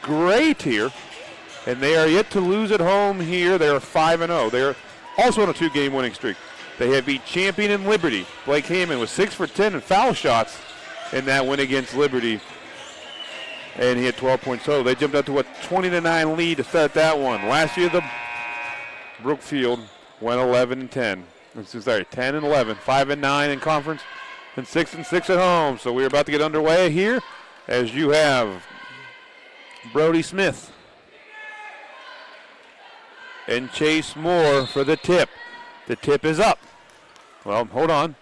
great here, and they are yet to lose at home here. They are 5-0. They are also on a 2-game winning streak. They have beat Champion and Liberty. Blake Hammond was 6 for 10 in foul shots in that win against Liberty, and he had 12 points total. They jumped up to a 20-9 lead to start that one. Last year, the Brookfield went 11-10. 10-11, 5-9 in conference, and 6-6 at home. So we're about to get underway here as you have Brody Smith and Chase Moore for the tip. The tip is up. Well, hold on.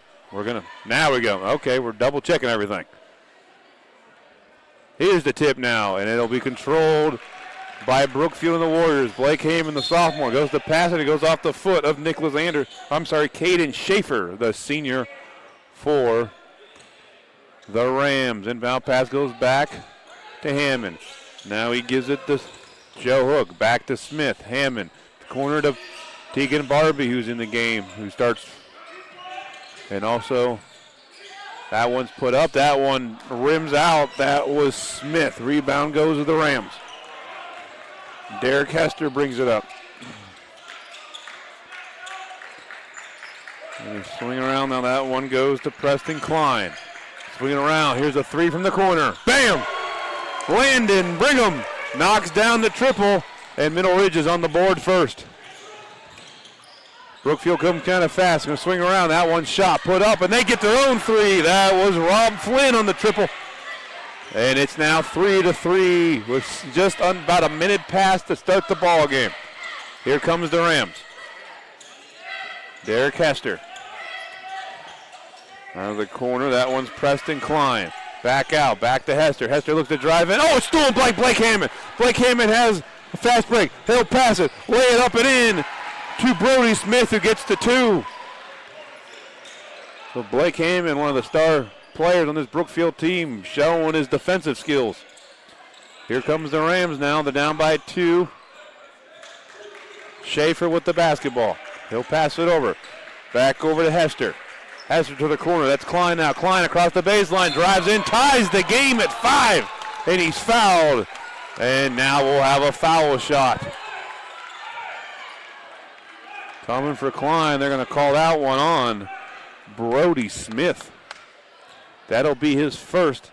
Now we go. Okay, we're double checking everything. Here's the tip now, and it'll be controlled by Brookfield and the Warriors. Blake Hammond, the sophomore, goes to pass it. It goes off the foot of Caden Schaefer, the senior for the Rams. Inbound pass goes back to Hammond. Now he gives it to Joe Hook. Back to Smith. Hammond. Corner to Tegan Barbie, who's in the game, who starts. And also, that one's put up. That one rims out. That was Smith. Rebound goes to the Rams. Derek Hester brings it up. And he's swinging around. Now that one goes to Preston Klein. Swinging around. Here's a three from the corner. Bam! Landon Brigham knocks down the triple, and Middle Ridge is on the board first. Brookfield comes kind of fast. Going to swing around. That one shot put up, and they get their own three. That was Rob Flynn on the triple. And it's now 3-3 with just about a minute past to start the ball game. Here comes the Rams. Derek Hester. Out of the corner. That one's Preston Klein. Back out. Back to Hester. Hester looks to drive in. Oh, it's stolen by Blake Hammond. Blake Hammond has a fast break. He'll pass it. Lay it up and in to Brody Smith, who gets to two. So Blake Hammond, one of the star players on this Brookfield team, showing his defensive skills. Here comes the Rams now. They're down by 2. Schaefer with the basketball. He'll pass it over. Back over to Hester. Hester to the corner. That's Klein now. Klein across the baseline. Drives in. Ties the game at 5. And he's fouled. And now we'll have a foul shot. Coming for Klein. They're going to call that one on Brody Smith. That'll be his first.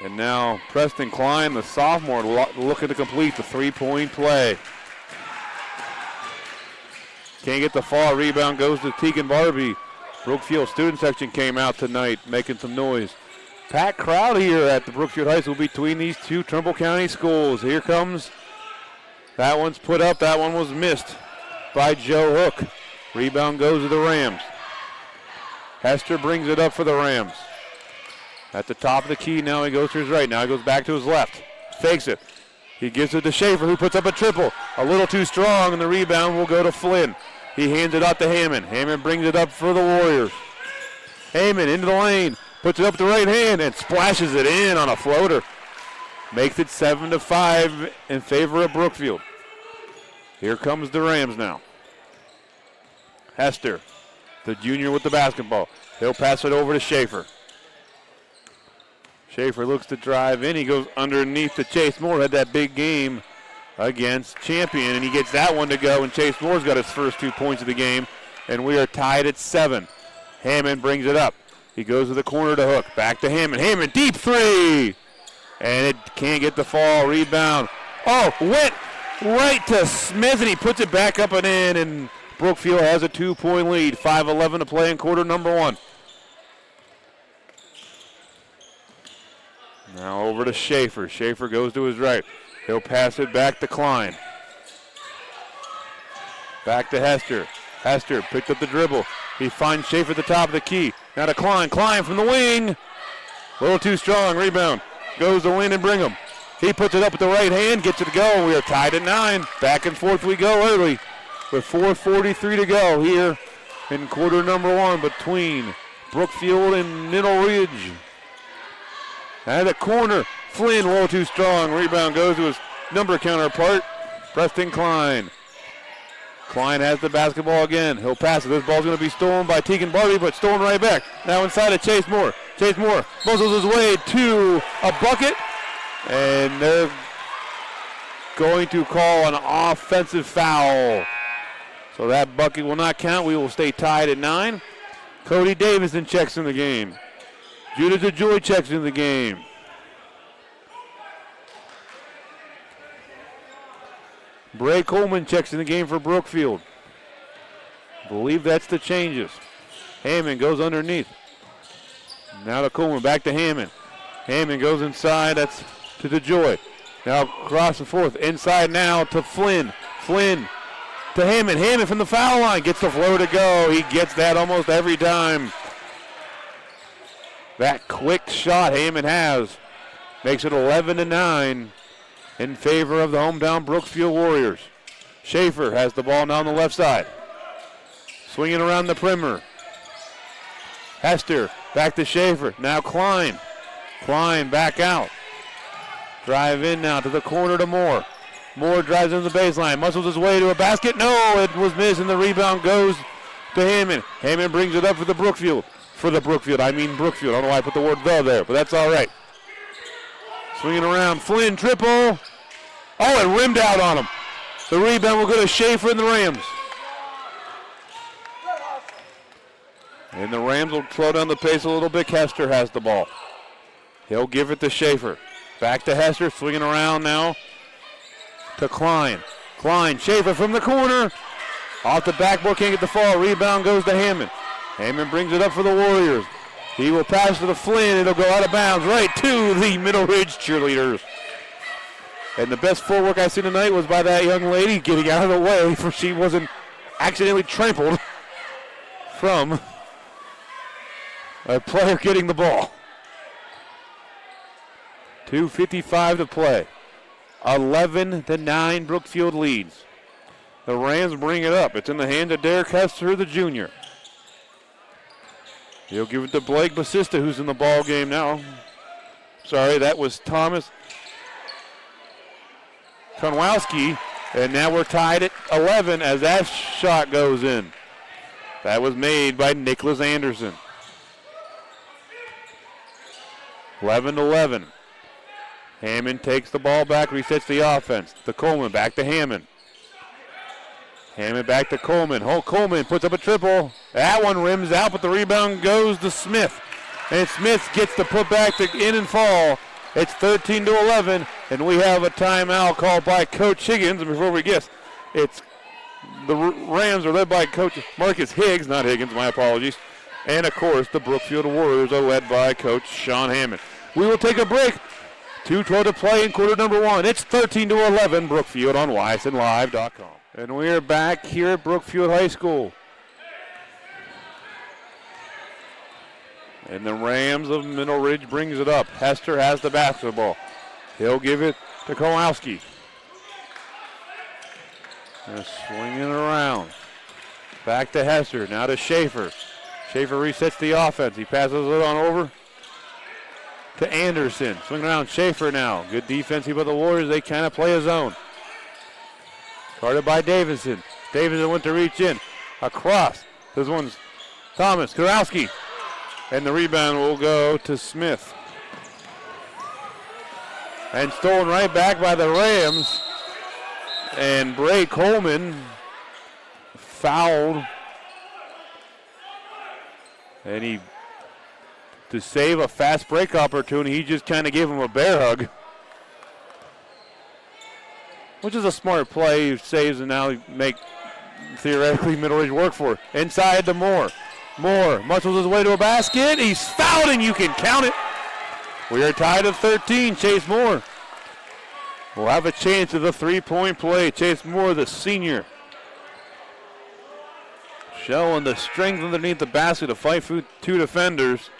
And now Preston Klein, the sophomore, looking to complete the three-point play. Can't get the fall. Rebound goes to Tegan Barbie. Brookfield student section came out tonight making some noise. Packed crowd here at the Brookfield High School between these two Trimble County schools. Here comes. That one's put up. That one was missed by Joe Hook. Rebound goes to the Rams. Hester brings it up for the Rams. At the top of the key, now he goes to his right. Now he goes back to his left. Fakes it. He gives it to Schaefer, who puts up a triple. A little too strong, and the rebound will go to Flynn. He hands it out to Hammond. Hammond brings it up for the Warriors. Hammond into the lane. Puts it up with the right hand and splashes it in on a floater. Makes it 7-5 in favor of Brookfield. Here comes the Rams now. Hester, the junior with the basketball. He'll pass it over to Schaefer. Schaefer looks to drive in. He goes underneath to Chase Moore. Had that big game against Champion, and he gets that one to go, and Chase Moore's got his first 2 points of the game, and we are tied at 7. Hammond brings it up. He goes to the corner to Hook. Back to Hammond. Hammond, deep three. And it can't get the fall. Rebound. Oh, went right to Smith, and he puts it back up and in, and Brookfield has a 2-point lead. 5:11 to play in quarter number 1. Now over to Schaefer. Schaefer goes to his right. He'll pass it back to Klein. Back to Hester. Hester picked up the dribble. He finds Schaefer at the top of the key. Now to Klein. Klein from the wing. A little too strong. Rebound. Goes to Landon Brigham. He puts it up with the right hand. Gets it to go. We are tied at 9. Back and forth we go early with 4:43 to go here in quarter number 1 between Brookfield and Middle Ridge. At the corner, Flynn, a little too strong. Rebound goes to his number counterpart, Preston Klein. Klein has the basketball again. He'll pass it. This ball's going to be stolen by Tegan Barbie, but stolen right back. Now inside of Chase Moore. Chase Moore muzzles his way to a bucket, and they're going to call an offensive foul. So that bucket will not count. We will stay tied at 9. Cody Davison checks in the game. Judah DeJoy checks in the game. Bray Coleman checks in the game for Brookfield. I believe that's the changes. Hammond goes underneath. Now to Coleman, back to Hammond. Hammond goes inside, that's to DeJoy. Now across the fourth, inside now to Flynn. Flynn to Hammond. Hammond from the foul line gets the floor to go. He gets that almost every time. That quick shot Hammond has makes it 11-9 in favor of the hometown Brookfield Warriors. Schaefer has the ball now on the left side. Swinging around the perimeter. Hester back to Schaefer. Now Klein. Klein back out. Drive in now to the corner to Moore. Moore drives in the baseline. Muscles his way to a basket. No, it was missed, and the rebound goes to Hammond. Hammond brings it up for the Brookfield. Brookfield. I don't know why I put the word "the" there, but that's all right. Swinging around. Flynn, triple. Oh, it rimmed out on him. The rebound will go to Schaefer and the Rams. And the Rams will slow down the pace a little bit. Hester has the ball. He'll give it to Schaefer. Back to Hester, swinging around now to Klein. Klein, Schaefer from the corner. Off the backboard, can't get the fall. Rebound goes to Hammond. Hammond brings it up for the Warriors. He will pass to the Flynn. It'll go out of bounds right to the Middle Ridge cheerleaders. And the best footwork I've seen tonight was by that young lady getting out of the way for she wasn't accidentally trampled from a player getting the ball. 2:55 to play. 11-9 Brookfield leads. The Rams bring it up. It's in the hands of Derek Hester, the junior. He'll give it to Blake Basista, who's in the ball game now. Sorry, that was Thomas Konwowski. And now we're tied at 11 as that shot goes in. That was made by Nicholas Anderson. 11-11. Hammond takes the ball back, resets the offense. To Coleman, back to Hammond. Hammond back to Coleman. Coleman puts up a triple. That one rims out, but the rebound goes to Smith. And Smith gets the putback to in and fall. It's 13-11, and we have a timeout called by Coach Higgins. And before we guess, it's the Rams are led by Coach Marcus Higgs, not Higgins, my apologies. And, of course, the Brookfield Warriors are led by Coach Sean Hammond. We will take a break. 2:12 to play in quarter number 1. It's 13-11 Brookfield on YSNLive.com. And we are back here at Brookfield High School. And the Rams of Middle Ridge brings it up. Hester has the basketball. He'll give it to Kowalski. Just swinging around. Back to Hester. Now to Schaefer. Schaefer resets the offense. He passes it on over to Anderson. Swinging around Schaefer now. Good defense here by the Warriors. They kind of play a zone. Guarded by Davison. Davison went to reach in. Across. This one's Thomas Kowalski. And the rebound will go to Smith. And stolen right back by the Rams. And Bray Coleman fouled. And to save a fast break opportunity, he just kind of gave him a bear hug. Which is a smart play. He saves and now make theoretically Middle Ridge work for it. Inside to Moore. Moore muscles his way to a basket. He's fouled and you can count it. We are tied at 13. Chase Moore will have a chance at the three-point play. Chase Moore, the senior, showing the strength underneath the basket to fight through two defenders.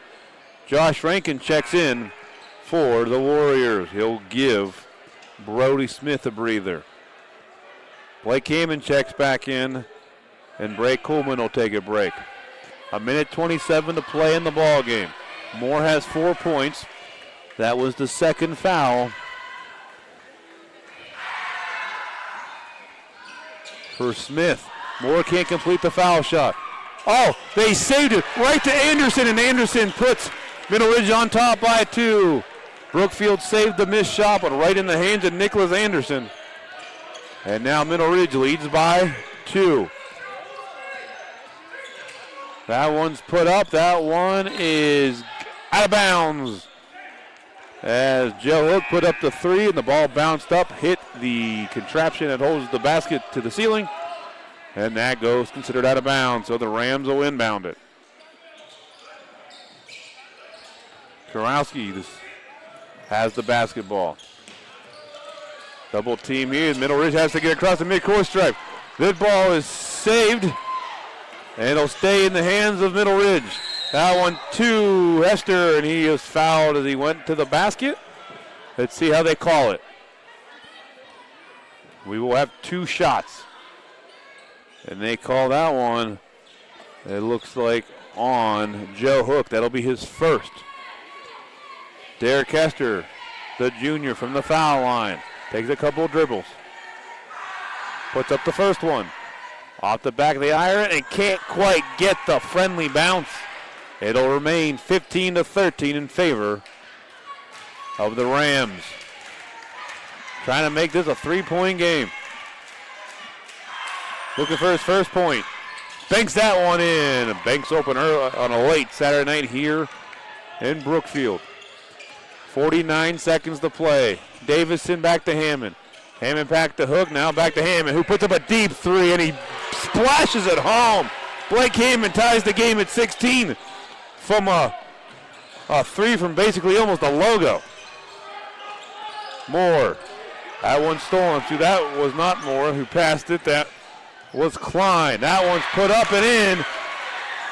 Josh Rankin checks in for the Warriors. He'll give Brody Smith a breather. Blake Hammond checks back in, and Bray Coleman will take a break. 1:27 to play in the ball game. Moore has 4 points. That was the second foul for Smith. Moore can't complete the foul shot. Oh, they saved it right to Anderson, and Anderson puts Middle Ridge on top by 2. Brookfield saved the missed shot, but right in the hands of Nicholas Anderson. And now Middle Ridge leads by 2. That one's put up. That one is out of bounds. As Joe Hook put up the 3 and the ball bounced up, hit the contraption that holds the basket to the ceiling. And that goes considered out of bounds, so the Rams will inbound it. Kurowski has the basketball. Double team here. Middle Ridge has to get across the midcourt stripe. This ball is saved, and it'll stay in the hands of Middle Ridge. That one to Hester, and he is fouled as he went to the basket. Let's see how they call it. We will have 2 shots. And they call that one, it looks like, on Joe Hook. That'll be his first. Derek Hester, the junior from the foul line, takes a couple of dribbles. Puts up the first one. Off the back of the iron and can't quite get the friendly bounce. It'll remain 15-13 in favor of the Rams. Trying to make this a 3-point game. Looking for his first point. Banks that one in. Banks open early on a late Saturday night here in Brookfield. 49 seconds to play. Davison back to Hammond. Hammond back to Hook, now back to Hammond, who puts up a deep 3, and he splashes it home. Blake Hammond ties the game at 16 from a 3 from basically almost a logo. Moore. That one's stolen. So that was not Moore who passed it. That was Klein. That one's put up and in,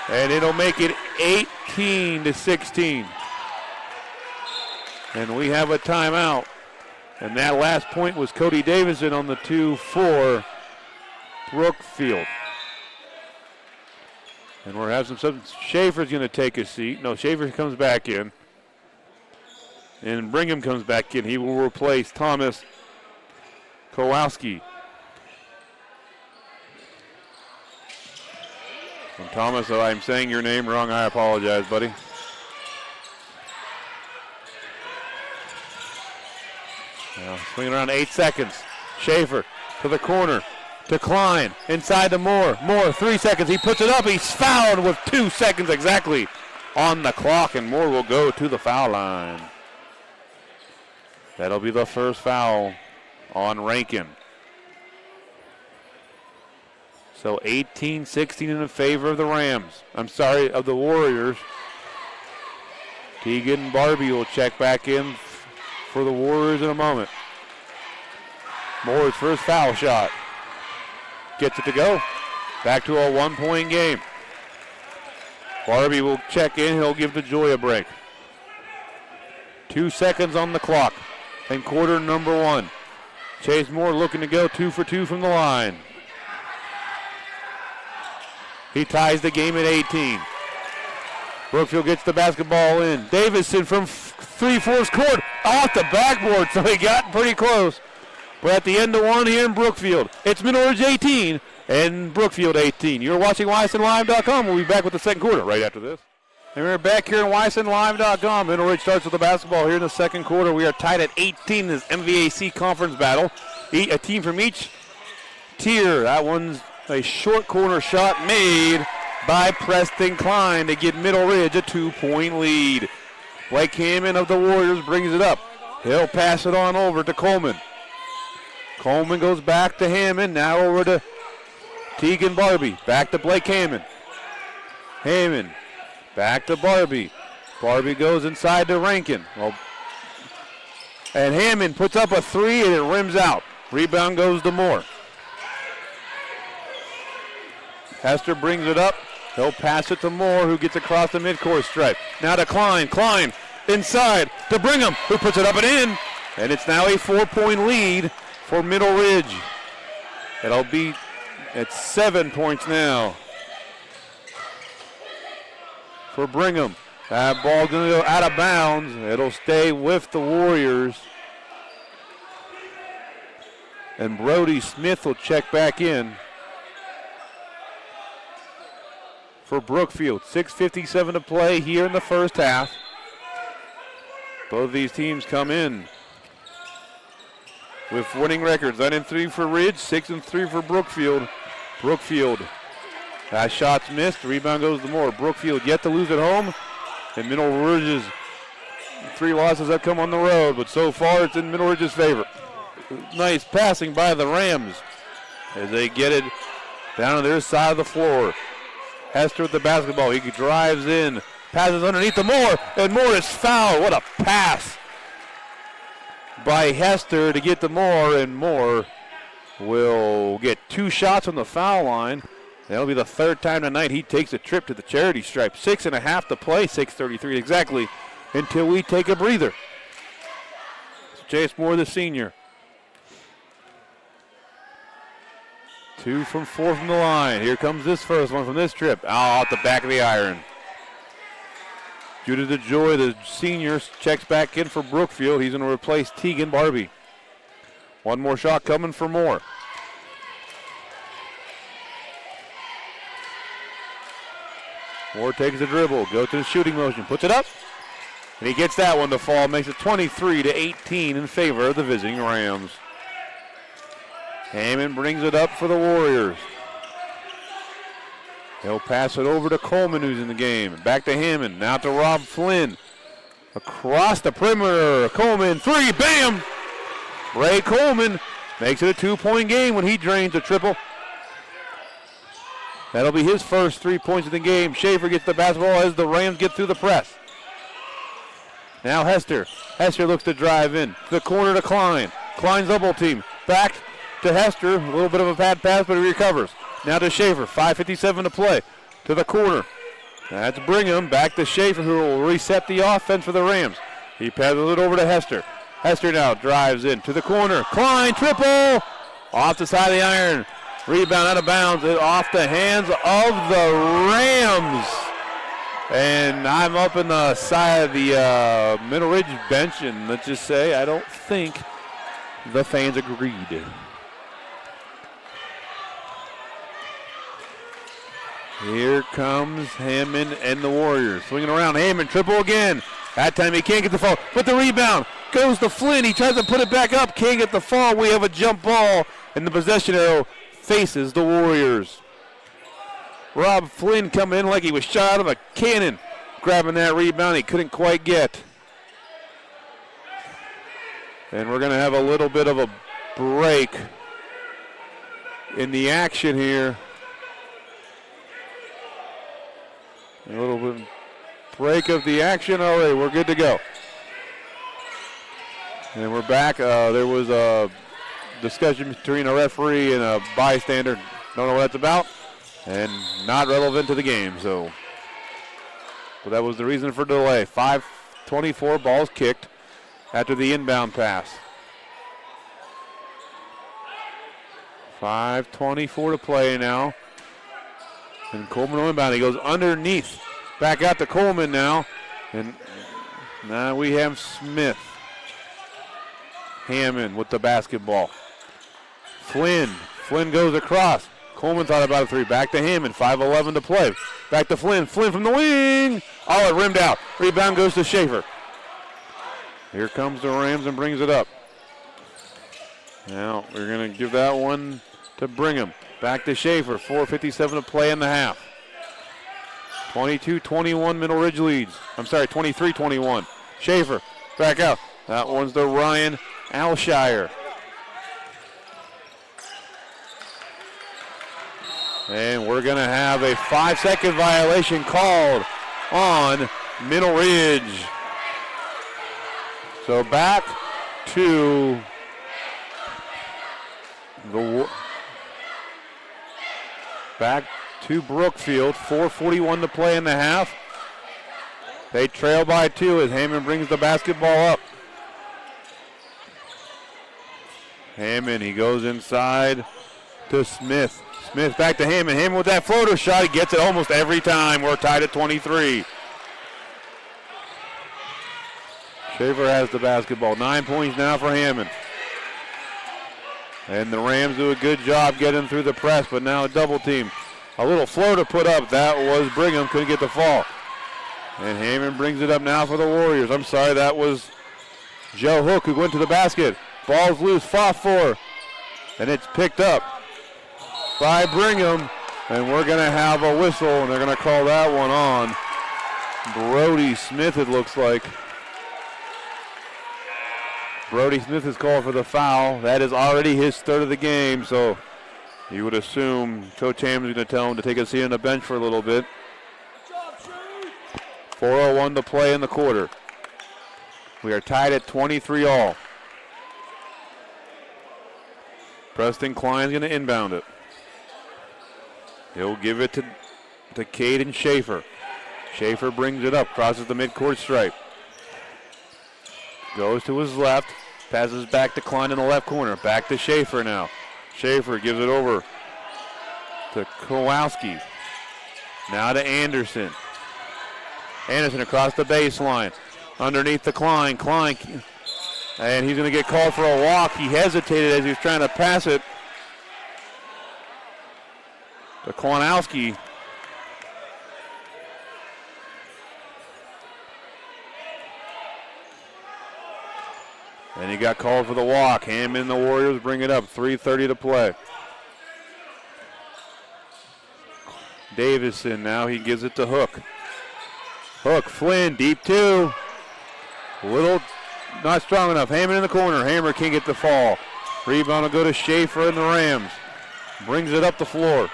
and it'll make it 18-16. And we have a timeout. And that last point was Cody Davison on the 2 for Brookfield. And we're having some. Schaefer's going to take a seat. No, Schaefer comes back in. And Brigham comes back in. He will replace Thomas Kowalski. And Thomas, if I'm saying your name wrong, I apologize, buddy. Now, swinging around 8 seconds. Schaefer to the corner. To Klein. Inside to Moore. Moore, 3 seconds. He puts it up. He's fouled with 2 seconds exactly on the clock, and Moore will go to the foul line. That'll be the first foul on Rankin. So 18-16 in favor of the Rams. I'm sorry, of the Warriors. Tegan Barbie will check back in for the Warriors in a moment. Moore's first foul shot. Gets it to go. Back to a 1-point game. Barbie will check in. He'll give DeJoy a break. 2 seconds on the clock in quarter number 1. Chase Moore looking to go 2 for 2 from the line. He ties the game at 18. Brookfield gets the basketball in. Davison from 3/4 court off the backboard, so he got pretty close. But at the end of one here in Brookfield, it's Middle Ridge 18 and Brookfield 18. You're watching WISNLive.com. We'll be back with the second quarter right after this. And we're back here in WISNLive.com. Middle Ridge starts with the basketball here in the second quarter. We are tied at 18 in this MVAC conference battle. A team from each tier. That one's a short corner shot made by Preston Klein to give Middle Ridge a 2-point lead. Blake Hammond of the Warriors brings it up. He'll pass it on over to Coleman. Coleman goes back to Hammond. Now over to Tegan Barbie. Back to Blake Hammond. Hammond back to Barbie. Barbie goes inside to Rankin. And Hammond puts up a 3 and it rims out. Rebound goes to Moore. Hester brings it up. He'll pass it to Moore, who gets across the midcourt stripe. Now to Klein. Klein inside to Brigham, who puts it up and in. And it's now a 4-point lead for Middle Ridge. It'll be at 7 points now for Brigham. That ball going to go out of bounds. It'll stay with the Warriors. And Brody Smith will check back in for Brookfield. 6:57 to play here in the first half. Both these teams come in with winning records. 9-3 for Ridge, 6-3 for Brookfield. Brookfield. That shot's missed. Rebound goes to Moore. Brookfield yet to lose at home. And Middle Ridge's 3 losses that come on the road, but so far it's in Middle Ridge's favor. Nice passing by the Rams as they get it down to their side of the floor. Hester with the basketball. He drives in, passes underneath to Moore, and Moore is fouled. What a pass by Hester to get to Moore, and Moore will get 2 shots on the foul line. That'll be the 3rd time tonight he takes a trip to the charity stripe. 6.5 to play, 6:33 exactly, until we take a breather. It's Chase Moore, the senior. 2 from 4 from the line. Here comes this first one from this trip. Out the back of the iron. Judah DeJoy, the senior, checks back in for Brookfield. He's going to replace Tegan Barbie. One more shot coming for Moore. Moore takes the dribble, goes to the shooting motion, puts it up, and he gets that one to fall, makes it 23-18 in favor of the visiting Rams. Hammond brings it up for the Warriors. He'll pass it over to Coleman, who's in the game. Back to Hammond, now to Rob Flynn. Across the perimeter, Coleman, 3, bam! Ray Coleman makes it a 2-point game when he drains a triple. That'll be his first 3 points of the game. Schaefer gets the basketball as the Rams get through the press. Now Hester. Hester looks to drive in. To the corner to Klein. Klein's double team. Back to Hester. A little bit of a bad pass, but he recovers. Now to Schaefer. 5:57 to play. To the corner. That's Brigham. Back to Schaefer, who will reset the offense for the Rams. He passes it over to Hester. Hester now drives in. To the corner. Klein, triple! Off the side of the iron. Rebound out of bounds, off the hands of the Rams. And I'm up in the side of the Middle Ridge bench, and let's just say I don't think the fans agreed. Here comes Hammond and the Warriors. Swinging around, Hammond, triple again. That time he can't get the fall, but the rebound goes to Flynn. He tries to put it back up, can't get the fall. We have a jump ball, and the possession arrow faces the Warriors. Rob Flynn coming in like he was shot out of a cannon. Grabbing that rebound he couldn't quite get. And we're going to have a little bit of a break in the action here. A little bit break of the action. All right, we're good to go. And we're back. There was a discussion between a referee and a bystander. Don't know what that's about, and not relevant to the game. So, but that was the reason for delay. 5:24 balls kicked after the inbound pass. 5:24 to play now. And Coleman on inbound. He goes underneath. Back out to Coleman now. And now we have Smith. Hammond with the basketball. Flynn goes across. Coleman thought about a 3. Back to Hammond. 5:11 to play. Back to Flynn. Flynn from the wing. Oh, it rimmed out. Rebound goes to Schaefer. Here comes the Rams and brings it up. Now we're going to give that one to Brigham. Back to Schaefer. 4:57 to play in the half. 22-21 Middle Ridge leads. I'm sorry, 23-21. Schaefer back out. That one's to Ryan Alshire. And we're going to have a 5-second violation called on Middle Ridge. So back to Brookfield. 4:41 to play in the half. They trail by 2 as Hammond brings the basketball up. Hammond, he goes inside to Smith. Smith back to Hammond. Hammond with that floater shot. He gets it almost every time. We're tied at 23. Schaefer has the basketball. 9 points now for Hammond. And the Rams do a good job getting through the press, but now a double team. A little floater put up. That was Brigham. Couldn't get the fall. And Hammond brings it up now for the Warriors. I'm sorry, that was Joe Hook who went to the basket. Ball's loose, fought for, and it's picked up by Brigham. And we're going to have a whistle, and they're going to call that one on Brody Smith, it looks like. Brody Smith is called for the foul. That is already his third of the game, so you would assume Coach Ham's going to tell him to take a seat on the bench for a little bit. 4:01 to play in the quarter. We are tied at 23-all. Preston Klein's going to inbound it. He'll give it to Caden Schaefer. Schaefer brings it up, crosses the midcourt stripe. Goes to his left, passes back to Klein in the left corner. Back to Schaefer now. Schaefer gives it over to Kowalski. Now to Anderson. Anderson across the baseline. Underneath the Klein. Klein, and he's going to get called for a walk. He hesitated as he was trying to pass it to Klonowski. And he got called for the walk. Ham and the Warriors bring it up. 3:30 to play. Davison now, he gives it to Hook. Hook, Flynn, deep two. Little, not strong enough. Hammer in the corner. Hammer can't get the fall. Rebound will go to Schaefer and the Rams. Brings it up the floor.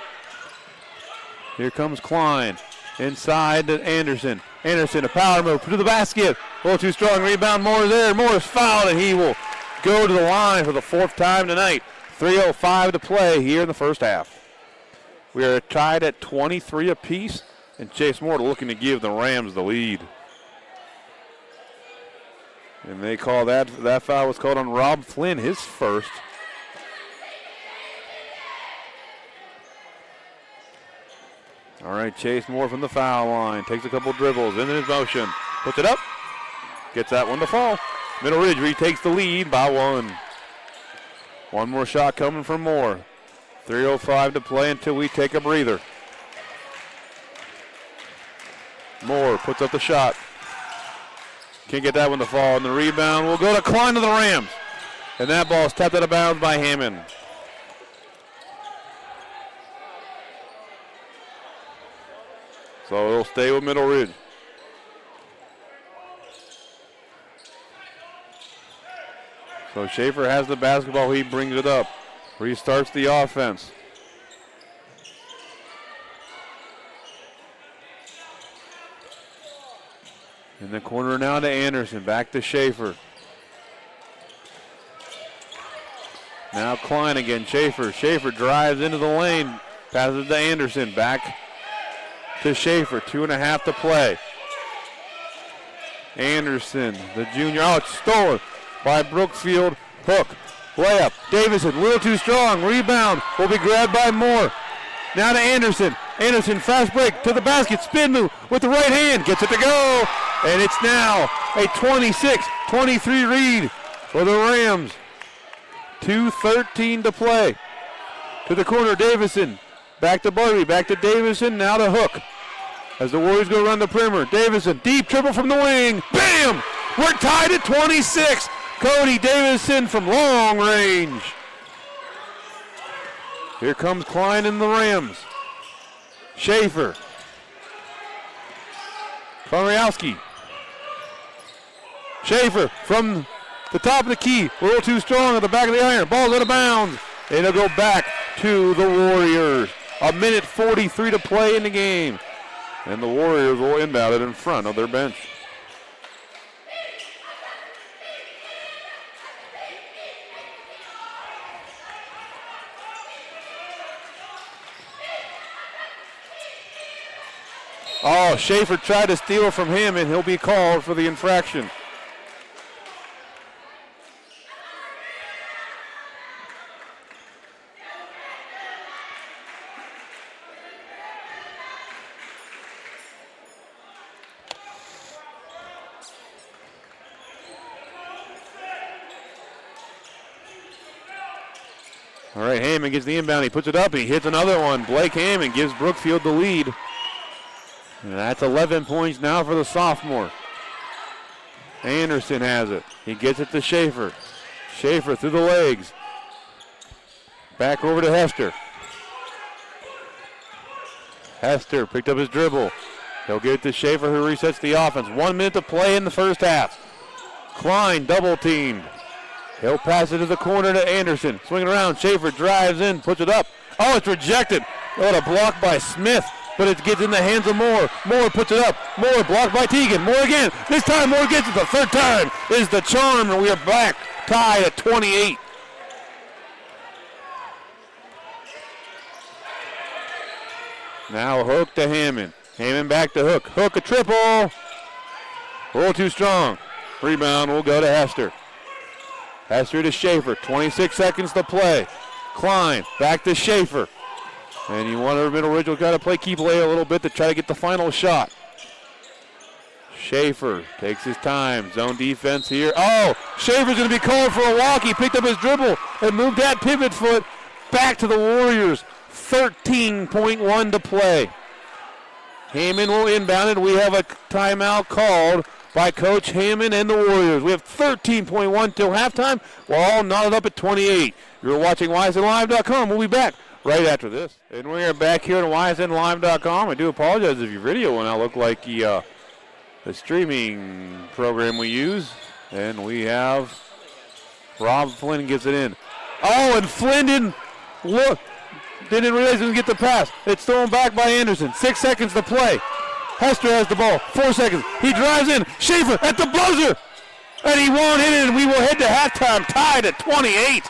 Here comes Klein. Inside to Anderson. Anderson, a power move to the basket. A little too strong. Rebound, Moore there. Moore is fouled, and he will go to the line for the fourth time tonight. 3:05 to play here in the first half. We are tied at 23 apiece, and Chase Moore looking to give the Rams the lead. And they call that foul was called on Rob Flynn, his first. All right, Chase Moore from the foul line. Takes a couple dribbles in his motion. Puts it up. Gets that one to fall. Middle Ridge retakes the lead by one. One more shot coming from Moore. 3:05 to play until we take a breather. Moore puts up the shot. Can't get that one to fall. And the rebound will go to Klein to the Rams. And that ball is tapped out of bounds by Hammond. So it'll stay with Middle Ridge. So Schaefer has the basketball. He brings it up. Restarts the offense. In the corner now to Anderson. Back to Schaefer. Now Klein again. Schaefer. Schaefer drives into the lane. Passes to Anderson. Back to Schaefer. 2.5 to play. Anderson, the junior. Oh, it's stolen by Brookfield. Hook. Layup. Davison, a little too strong. Rebound will be grabbed by Moore. Now to Anderson. Anderson, fast break to the basket. Spin move with the right hand. Gets it to go. And it's now a 26-23 lead for the Rams. 2:13 to play. To the corner, Davison. Back to Barbie. Back to Davison. Now to Hook. As the Warriors go around the perimeter. Davison, deep triple from the wing. Bam! We're tied at 26. Cody Davison from long range. Here comes Klein and the Rams. Schaefer. Komariowski. Schaefer from the top of the key. A little too strong at the back of the iron. Ball's out of bounds. And it'll go back to the Warriors. 1:43 to play in the game. And the Warriors will inbound it in front of their bench. Oh, Schaefer tried to steal from him, and he'll be called for the infraction. All right, Hammond gets the inbound. He puts it up. He hits another one. Blake Hammond gives Brookfield the lead. And that's 11 points now for the sophomore. Anderson has it. He gets it to Schaefer. Schaefer through the legs. Back over to Hester. Hester picked up his dribble. He'll get it to Schaefer, who resets the offense. 1 minute to play in the first half. Klein double teamed. He'll pass it to the corner to Anderson. Swinging around, Schaefer drives in, puts it up. Oh, it's rejected. What a block by Smith, but it gets in the hands of Moore. Moore puts it up. Moore blocked by Teagan. Moore again. This time Moore gets it. The third time is the charm, and we are back tied at 28. Now Hook to Hammond. Hammond back to Hook. Hook a triple. A little too strong. Rebound will go to Hester. Hester to Schaefer. 26 seconds to play. Klein back to Schaefer. And you want to Middle Ridge will got to play keep away a little bit to try to get the final shot. Schaefer takes his time. Zone defense here. Oh, Schaefer's going to be called for a walk. He picked up his dribble and moved that pivot foot back to the Warriors. 13.1 to play. Hammond will inbound it. We have a timeout called by Coach Hammond and the Warriors. We have 13.1 till halftime. We're all knotted up at 28. You're watching YSNLive.com. We'll be back right after this. And we are back here at YSNLive.com. I do apologize if your video will not look like the streaming program we use. And we have Rob Flynn gets it in. Oh, and Flynn didn't realize he would get the pass. It's thrown back by Anderson. 6 seconds to play. Hester has the ball. 4 seconds. He drives in. Schaefer at the buzzer. And he won't hit it, and we will head to halftime tied at 28.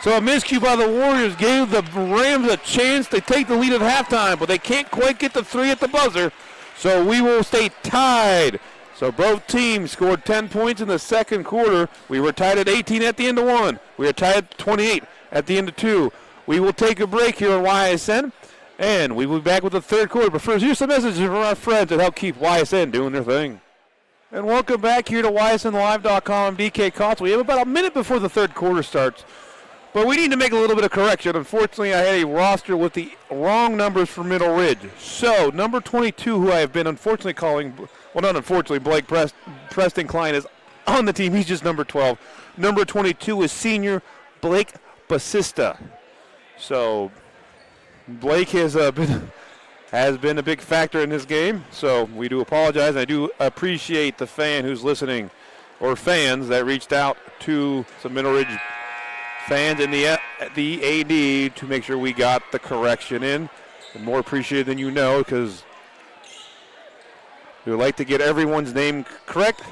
So a miscue by the Warriors gave the Rams a chance to take the lead at halftime, but they can't quite get the three at the buzzer. So we will stay tied. So both teams scored 10 points in the second quarter. We were tied at 18 at the end of one. We are tied at 28 at the end of two. We will take a break here on YSN, and we will be back with the third quarter. But first, here's some messages from our friends that help keep YSN doing their thing. And welcome back here to YSNLive.com and BK Cots. We have about a minute before the third quarter starts, but we need to make a little bit of correction. Unfortunately, I had a roster with the wrong numbers for Middle Ridge. So, number 22, who I have been unfortunately calling, well, not unfortunately, Blake Preston Klein is on the team. He's just number 12. Number 22 is senior Blake Basista. So Blake has been a big factor in this game. So we do apologize. I do appreciate the fan who's listening, or fans that reached out to some Middle Ridge fans and the AD to make sure we got the correction in. And more appreciated than you know, because we would like to get everyone's name correct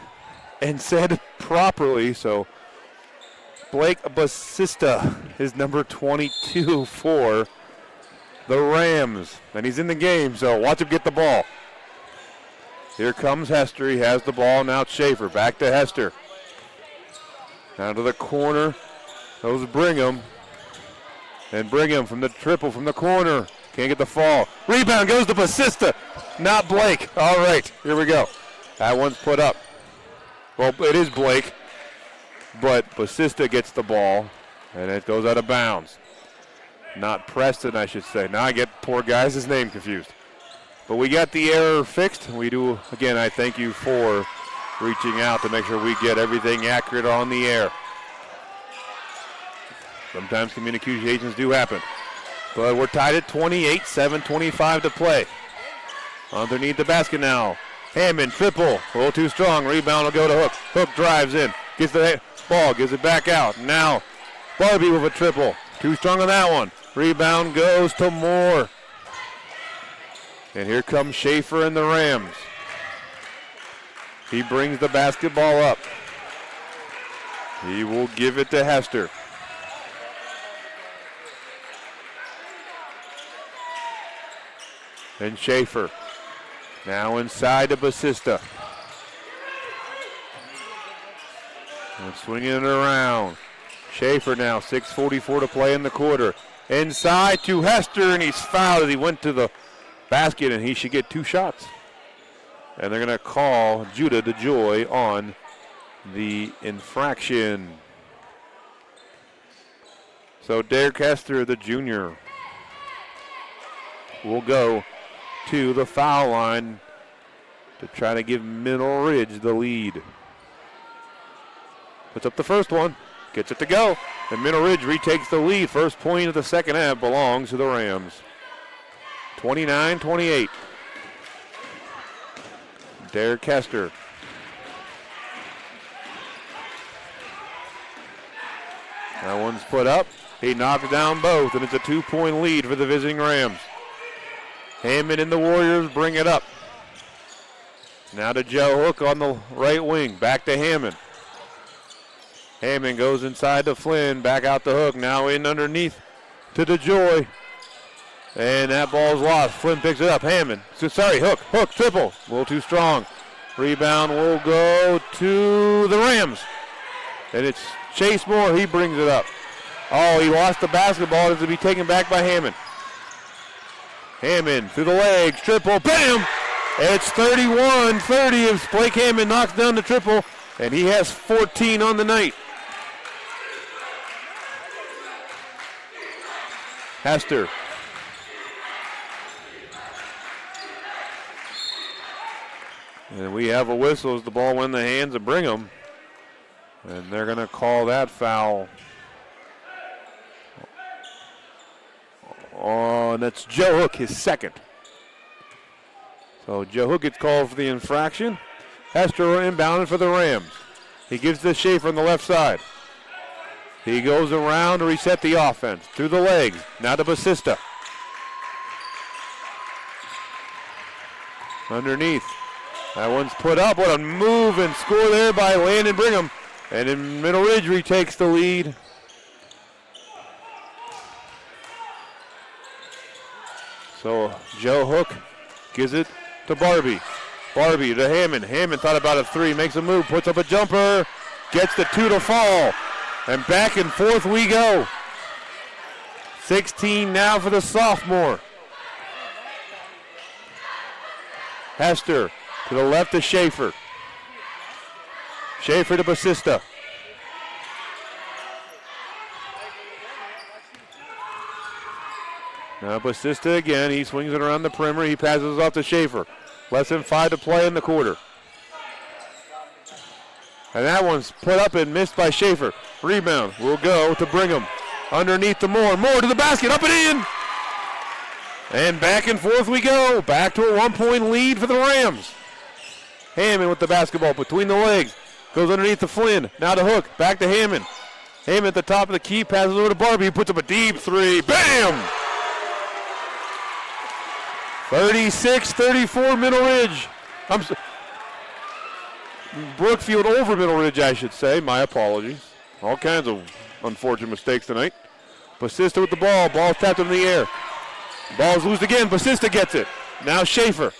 and said properly. So Blake Basista is number 22 for the Rams. And he's in the game, so watch him get the ball. Here comes Hester. He has the ball. Now Schaefer. Back to Hester. Down to the corner. Goes Brigham. And Brigham from the triple from the corner. Can't get the fall. Rebound goes to Basista. Not Blake. All right, here we go. That one's put up. Well, it is Blake. But Basista gets the ball, and it goes out of bounds. Not Preston, I should say. Now I get poor guy's name confused. But we got the error fixed. We do, again, I thank you for reaching out to make sure we get everything accurate on the air. Sometimes communications do happen. But we're tied at 28, 7:25 to play. Underneath the basket now. Hammond, triple, a little too strong. Rebound will go to Hook. Hook drives in, gets the ball, gives it back out. Now, Barbie with a triple. Too strong on that one. Rebound goes to Moore. And here comes Schaefer and the Rams. He brings the basketball up. He will give it to Hester. And Schaefer. Now inside to Basista. And swinging it around. Schaefer now, 6:44 to play in the quarter. Inside to Hester, and he's fouled as he went to the basket, and he should get 2 shots. And they're going to call Judah DeJoy on the infraction. So Derek Hester, the junior, will go to the foul line to try to give Middle Ridge the lead. Puts up the first one. Gets it to go. And Middle Ridge retakes the lead. First point of the second half belongs to the Rams. 29-28. Derek Kester. That one's put up. He knocks down both, and it's a 2-point lead for the visiting Rams. Hammond and the Warriors bring it up. Now to Joe Hook on the right wing. Back to Hammond. Hammond goes inside to Flynn. Back out the Hook. Now in underneath to DeJoy. And that ball's lost. Flynn picks it up. Hammond. Hook. Hook, triple. A little too strong. Rebound will go to the Rams. And it's Chase Moore. He brings it up. Oh, he lost the basketball. It's to be taken back by Hammond. Hammond through the legs. Triple. Bam! It's 31-30 as Blake Hammond knocks down the triple. And he has 14 on the night. Hester. And we have a whistle as the ball went in the hands of Brigham. And they're going to call that foul. Oh, and that's Joe Hook, his second. So Joe Hook gets called for the infraction. Hester inbounded for the Rams. He gives to Schaefer on the left side. He goes around to reset the offense. Through the legs. Now to Basista. Underneath. That one's put up. What a move and score there by Landon Brigham. And in Middle Ridge retakes the lead. So Joe Hook gives it to Barbie. Barbie to Hammond. Hammond thought about a three. Makes a move. Puts up a jumper. Gets the two to fall. And back and forth we go. 16 now for the sophomore. Hester to the left to Schaefer. Schaefer to Basista. Now Basista again. He swings it around the perimeter. He passes off to Schaefer. Less than 5 to play in the quarter. And that one's put up and missed by Schaefer. Rebound will go to Brigham. Underneath to Moore. Moore to the basket. Up and in. And back and forth we go. Back to a 1-point lead for the Rams. Hammond with the basketball between the legs. Goes underneath to Flynn. Now to Hook. Back to Hammond. Hammond at the top of the key. Passes over to Barbie. He puts up a deep three. Bam! 36-34 Middle Ridge. Brookfield over Middle Ridge, I should say. My apologies. All kinds of unfortunate mistakes tonight. Basista with the ball. Ball tapped in the air. Ball's loose again. Basista gets it. Now Schaefer.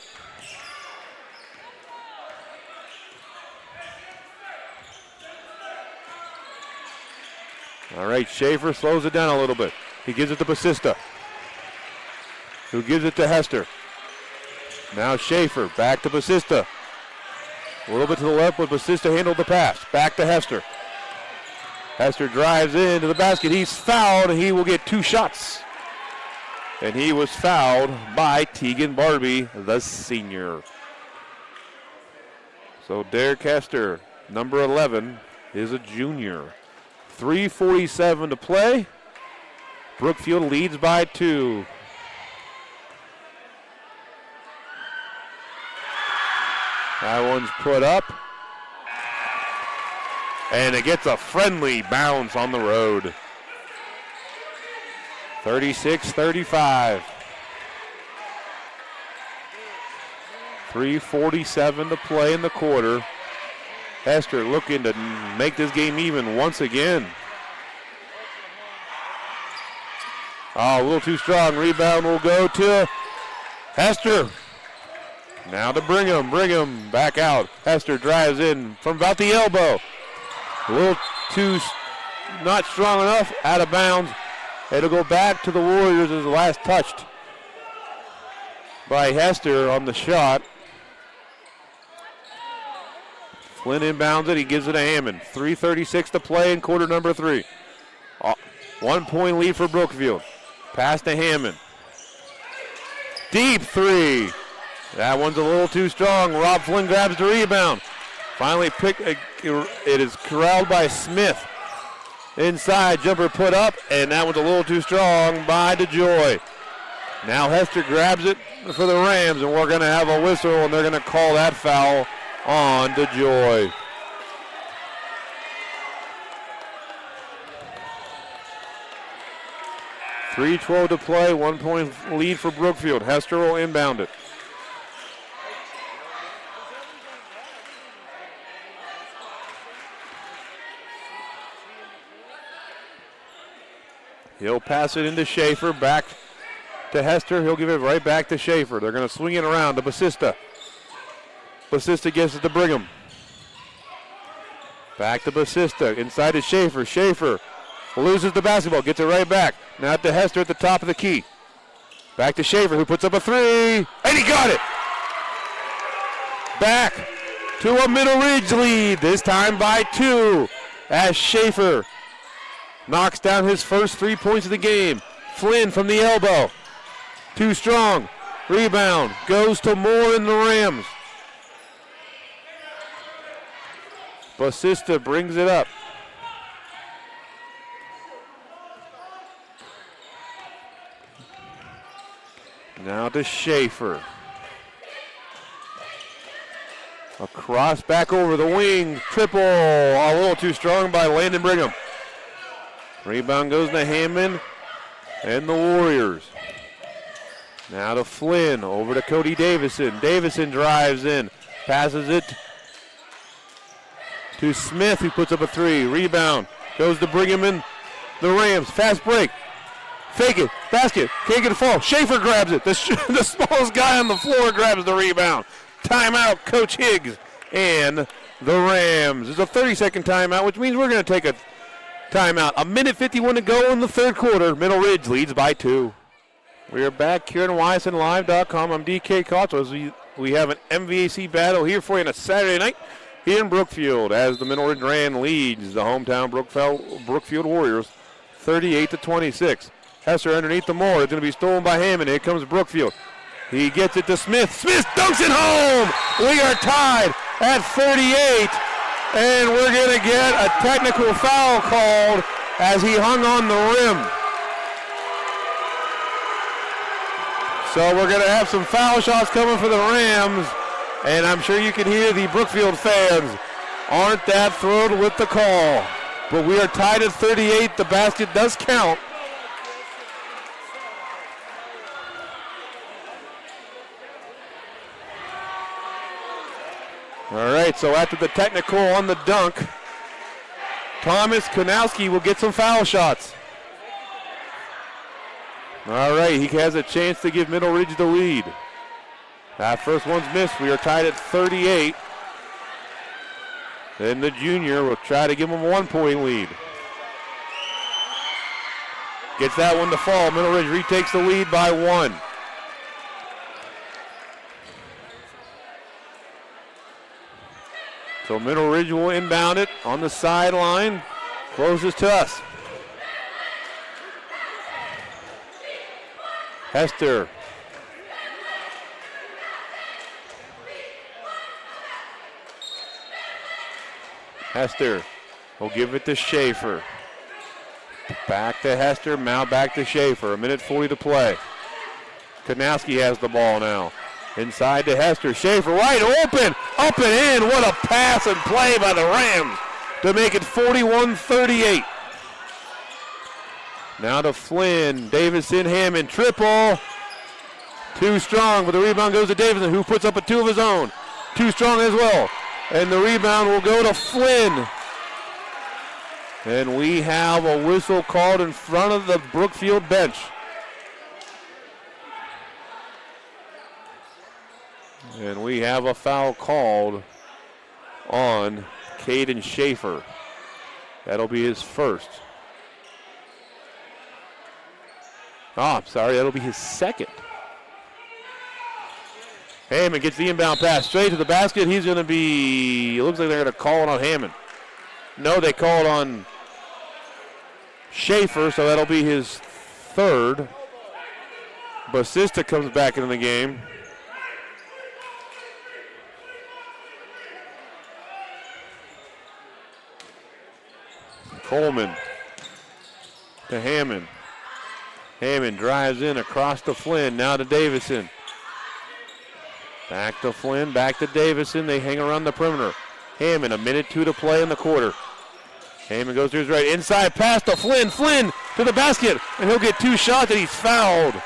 All right, Schaefer slows it down a little bit. He gives it to Basista, who gives it to Hester. Now Schaefer, back to Basista. A little bit to the left, but Basista handled the pass. Back to Hester. Hester drives into the basket. He's fouled, and he will get 2 shots. And he was fouled by Tegan Barbie, the senior. So Derek Hester, number 11, is a junior. 3:47 to play. Brookfield leads by 2. That one's put up. And it gets a friendly bounce on the road. 36-35. 3:47 to play in the quarter. Hester looking to make this game even once again. Oh, a little too strong. Rebound will go to Hester. Now to Brigham. Brigham back out. Hester drives in from about the elbow. A little too not strong enough. Out of bounds. It'll go back to the Warriors as the last touched by Hester on the shot. Flynn inbounds it. He gives it to Hammond. 3:36 to play in quarter number 3. 1-point lead for Brookfield. Pass to Hammond. Deep three. That one's a little too strong. Rob Flynn grabs the rebound. Finally picked. It is corralled by Smith. Inside, jumper put up, and that was a little too strong by DeJoy. Now Hester grabs it for the Rams, and we're going to have a whistle, and they're going to call that foul on DeJoy. .3:12 to play, 1 point lead for Brookfield. Hester will inbound it. He'll pass it into Schaefer, back to Hester. He'll give it right back to Schaefer. They're going to swing it around to Basista. Basista gives it to Brigham. Back to Basista, inside to Schaefer. Schaefer loses the basketball, gets it right back. Now to Hester at the top of the key. Back to Schaefer, who puts up a three, and he got it! Back to a Middle Ridge lead, this time by 2, as Schaefer knocks down his first 3 points of the game. Flynn from the elbow. Too strong. Rebound goes to Moore in the Rams. Basista brings it up. Now to Schaefer. Across back over the wing. Triple. A little too strong by Landon Brigham. Rebound goes to Hammond and the Warriors. Now to Flynn, over to Cody Davison. Davison drives in, passes it to Smith, who puts up a three. Rebound goes to Brigham in the Rams. Fast break. Fake it, basket, can't get a fall. Schaefer grabs it. The smallest guy on the floor grabs the rebound. Timeout, Coach Higgs and the Rams. It's a 30-second timeout, which means we're going to take a timeout. 1:51 to go in the third quarter. Middle Ridge leads by 2. We are back here on YSNLive.com. I'm DK Cottos. We have an MVAC battle here for you on a Saturday night here in Brookfield as the Middle Ridge Rand leads the hometown Brookfield Warriors 38-26. Hester underneath the Moore. It's going to be stolen by Hammond. Here comes Brookfield. He gets it to Smith. Smith dunks it home. We are tied at 38. And we're going to get a technical foul called as he hung on the rim. So we're going to have some foul shots coming for the Rams. And I'm sure you can hear the Brookfield fans aren't that thrilled with the call. But we are tied at 38. The basket does count. All right, so after the technical on the dunk, Thomas Konowski will get some foul shots. All right, he has a chance to give Middle Ridge the lead. That first one's missed. We are tied at 38. Then the junior will try to give him a 1 point lead. Gets that one to fall. Middle Ridge retakes the lead by 1. So Middle Ridge will inbound it on the sideline. Closes to us. Hester. Hester will give it to Schaefer. Back to Hester, now back to Schaefer. 1:40 to play. Konowski has the ball now. Inside to Hester. Schaefer wide open. Up and in. What a pass and play by the Rams to make it 41-38. Now to Flynn. Davison, Hammond. Triple. Too strong, but the rebound goes to Davison, who puts up a 2 of his own. Too strong as well. And the rebound will go to Flynn. And we have a whistle called in front of the Brookfield bench. And we have a foul called on Caden Schaefer. That'll be his first. I'm sorry, that'll be his second. Hammond gets the inbound pass straight to the basket. He's going to be, it looks like they're going to call it on Hammond. No, they call it on Schaefer, so that'll be his third. Basista comes back into the game. Coleman to Hammond. Hammond drives in across to Flynn, now to Davison. Back to Flynn, back to Davison. They hang around the perimeter. Hammond, 1:02 to play in the quarter. Hammond goes to his right. Inside pass to Flynn. Flynn to the basket, and he'll get 2 shots, and he's fouled.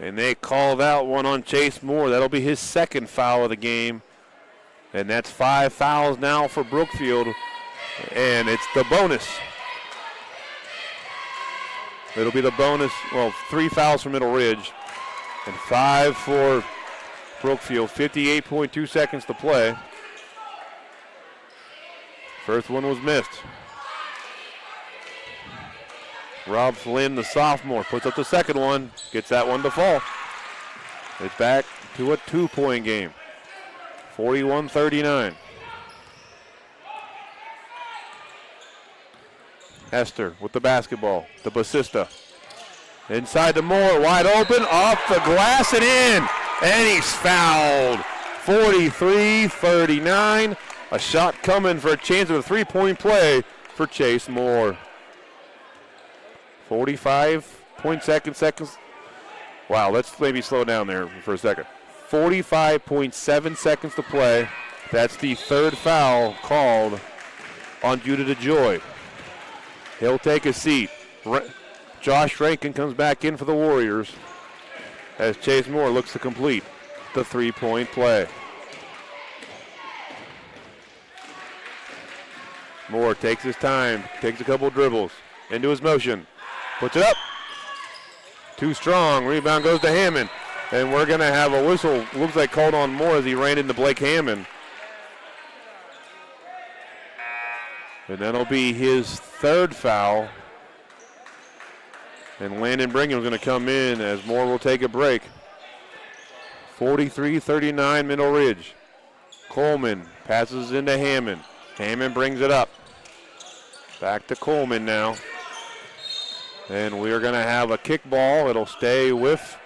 And they called out one on Chase Moore. That'll be his 2nd foul of the game. And that's 5 fouls now for Brookfield. And it's the bonus. It'll be the bonus, 3 fouls for Middle Ridge. And 5 for Brookfield. 58.2 seconds to play. First one was missed. Rob Flynn, the sophomore, puts up the second one, gets that one to fall. It's back to a 2-point game. 41-39. Hester with the basketball to Basista. Inside to Moore, wide open, off the glass and in. And he's fouled. 43-39. A shot coming for a chance of a 3-point play for Chase Moore. 45.2 seconds. Wow, let's maybe slow down there for a second. 45.7 seconds to play. That's the 3rd foul called on Judah DeJoy. He'll take a seat. Josh Rankin comes back in for the Warriors as Chase Moore looks to complete the 3-point play. Moore takes his time, takes a couple dribbles, into his motion, puts it up. Too strong, rebound goes to Hammond. And we're going to have a whistle, looks like called on Moore as he ran into Blake Hammond. And that'll be his 3rd foul. And Landon Bringham's going to come in as Moore will take a break. 43-39 Middle Ridge. Coleman passes into Hammond. Hammond brings it up. Back to Coleman now. And we're going to have a kick ball. It'll stay with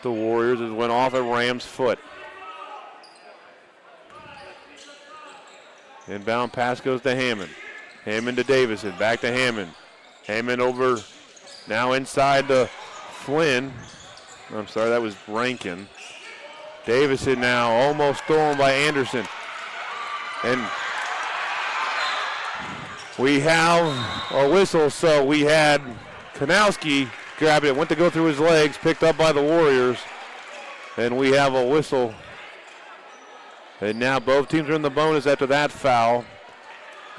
the Warriors. It went off at Ram's foot. Inbound pass goes to Hammond. Hammond to Davison. Back to Hammond. Hammond over now inside to Flynn. I'm sorry, that was Rankin. Davison now almost stolen by Anderson. And we have a whistle, so we had Kanowski grabbed it, went to go through his legs, picked up by the Warriors, and we have a whistle. And now both teams are in the bonus after that foul,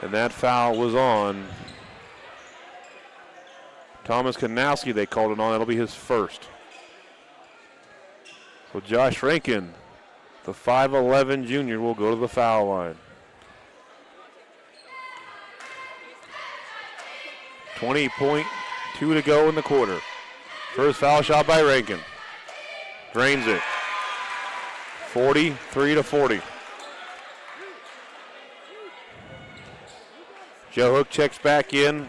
and that foul was on Thomas Kanowski. They called it on. That'll be his 1st. So Josh Rankin, the 5'11 junior, will go to the foul line. 20.2 to go in the quarter. First foul shot by Rankin. Drains it. 43-40. Joe Hook checks back in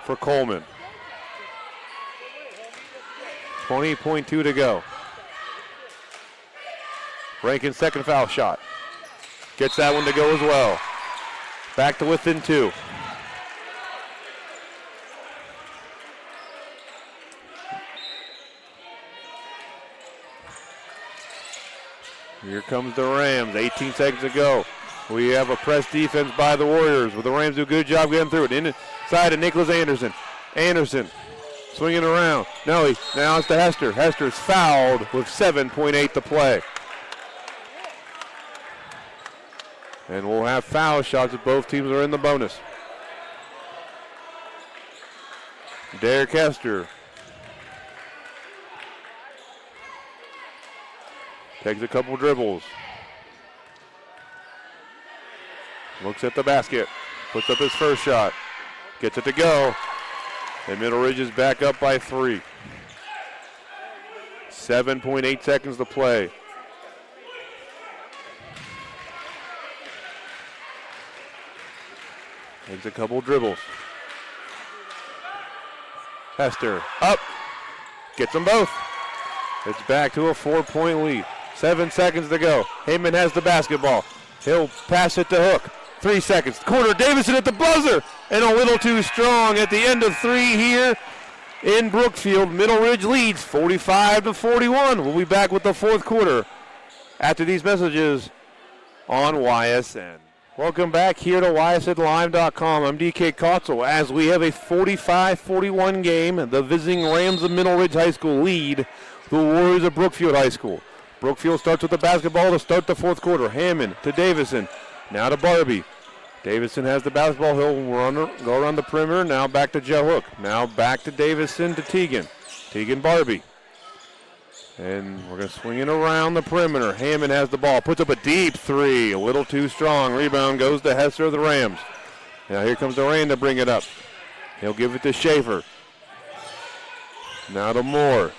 for Coleman. 20.2 to go. Rankin's 2nd foul shot. Gets that one to go as well. Back to within 2. Here comes the Rams, 18 seconds to go. We have a press defense by the Warriors, but the Rams do a good job getting through it. Inside to Nicholas Anderson. Anderson swinging around. Now it's to Hester. Hester's fouled with 7.8 to play. And we'll have foul shots if both teams are in the bonus. Derek Hester takes a couple dribbles. Looks at the basket. Puts up his first shot. Gets it to go. And Middle Ridge is back up by 3. 7.8 seconds to play. Takes a couple dribbles. Hester up. Gets them both. It's back to a 4-point lead. 7 seconds to go. Heyman has the basketball. He'll pass it to Hook. 3 seconds. Corner, Davison at the buzzer, and a little too strong at the end of 3 here in Brookfield. Middle Ridge leads 45-41. We'll be back with the fourth quarter after these messages on YSN. Welcome back here to YSNLive.com. I'm DK Kotzel as we have a 45-41 game. The visiting Rams of Middle Ridge High School lead the Warriors of Brookfield High School. Brookfield starts with the basketball to start the fourth quarter. Hammond to Davison. Now to Barbie. Davison has the basketball. He'll go around the perimeter. Now back to Joe Hook. Now back to Davison to Teagan. Teagan Barbie. And we're going to swing it around the perimeter. Hammond has the ball. Puts up a deep three. A little too strong. Rebound goes to Hester of the Rams. Now here comes Duran to bring it up. He'll give it to Schaefer. Now to Moore.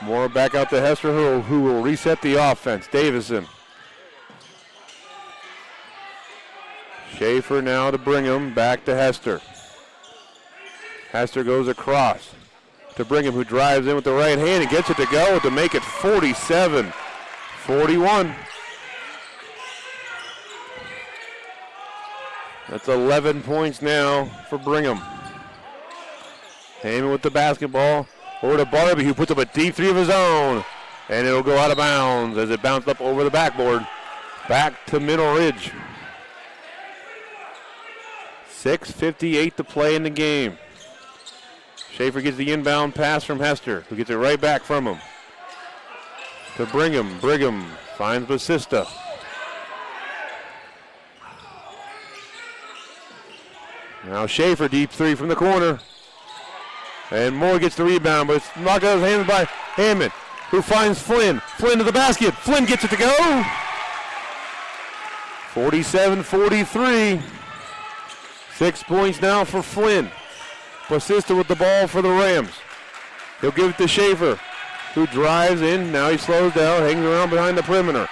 Moore back out to Hester who will reset the offense. Davison. Schaefer now to Brigham, back to Hester. Hester goes across to Brigham, who drives in with the right hand and gets it to go to make it 47-41. That's 11 points now for Brigham. Heyman with the basketball over to Barbie, who puts up a deep three of his own, and it'll go out of bounds as it bounced up over the backboard. Back to Middle Ridge. 6:58 to play in the game. Schaefer gets the inbound pass from Hester, who gets it right back from him. To Brigham. Brigham finds Basista. Now Schaefer, deep three from the corner. And Moore gets the rebound, but it's knocked out of his hands by Hammond, who finds Flynn. Flynn to the basket. Flynn gets it to go. 47-43. 6 points now for Flynn. Basista with the ball for the Rams. He'll give it to Schaefer, who drives in. Now he slows down, hangs around behind the perimeter.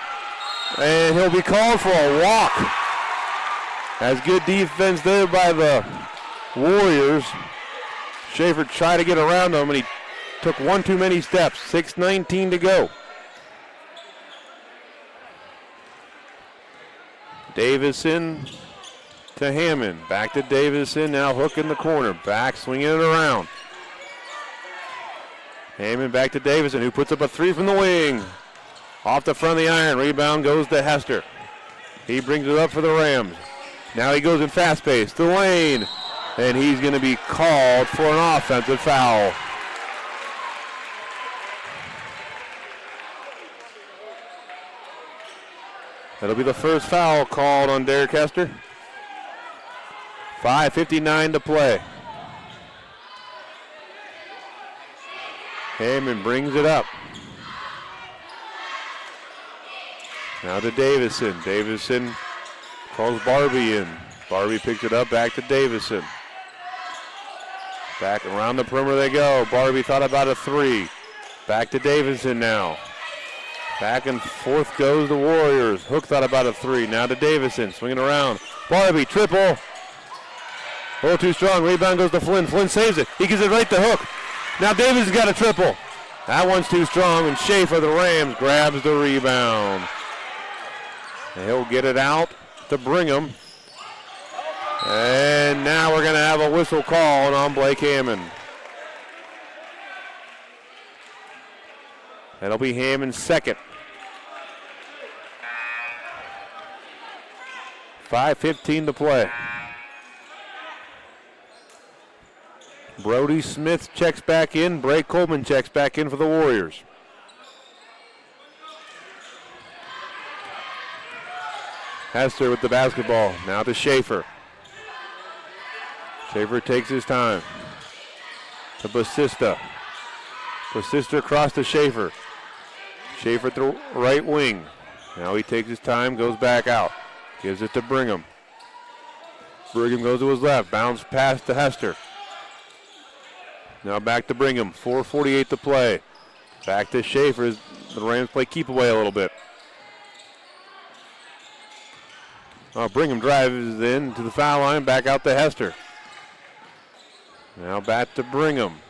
And he'll be called for a walk. As good defense there by the Warriors. Schaefer tried to get around him, and he took one too many steps. 6:19 to go. Davison to Hammond. Back to Davison. Now Hook in the corner. Back, swinging it around. Hammond back to Davison, who puts up a three from the wing. Off the front of the iron. Rebound goes to Hester. He brings it up for the Rams. Now he goes in fast pace to Lane. And he's going to be called for an offensive foul. That'll be the first foul called on Derek Hester. 5:59 to play. Hammond brings it up. Now to Davison. Davison calls Barbie in. Barbie picks it up, back to Davison. Back around the perimeter they go. Barbie thought about a three. Back to Davison now. Back and forth goes the Warriors. Hook thought about a three. Now to Davison, swinging around. Barbie, triple. A little too strong. Rebound goes to Flynn. Flynn saves it. He gives it right to Hook. Now Davison's got a triple. That one's too strong, and Schaefer, the Rams, grabs the rebound. And he'll get it out to Brigham. And now we're going to have a whistle called on Blake Hammond. That'll be Hammond's second. 5:15 to play. Brody Smith checks back in. Bray Coleman checks back in for the Warriors. Hester with the basketball. Now to Schaefer. Schaefer takes his time. To Basista. Basista across to Schaefer. Schaefer at the right wing. Now he takes his time, goes back out. Gives it to Brigham. Brigham goes to his left. Bounce pass to Hester. Now back to Brigham. 4:48 to play. Back to Schaefer as the Rams play keep away a little bit. Brigham drives in to the foul line. Back out to Hester. Now back to Brigham.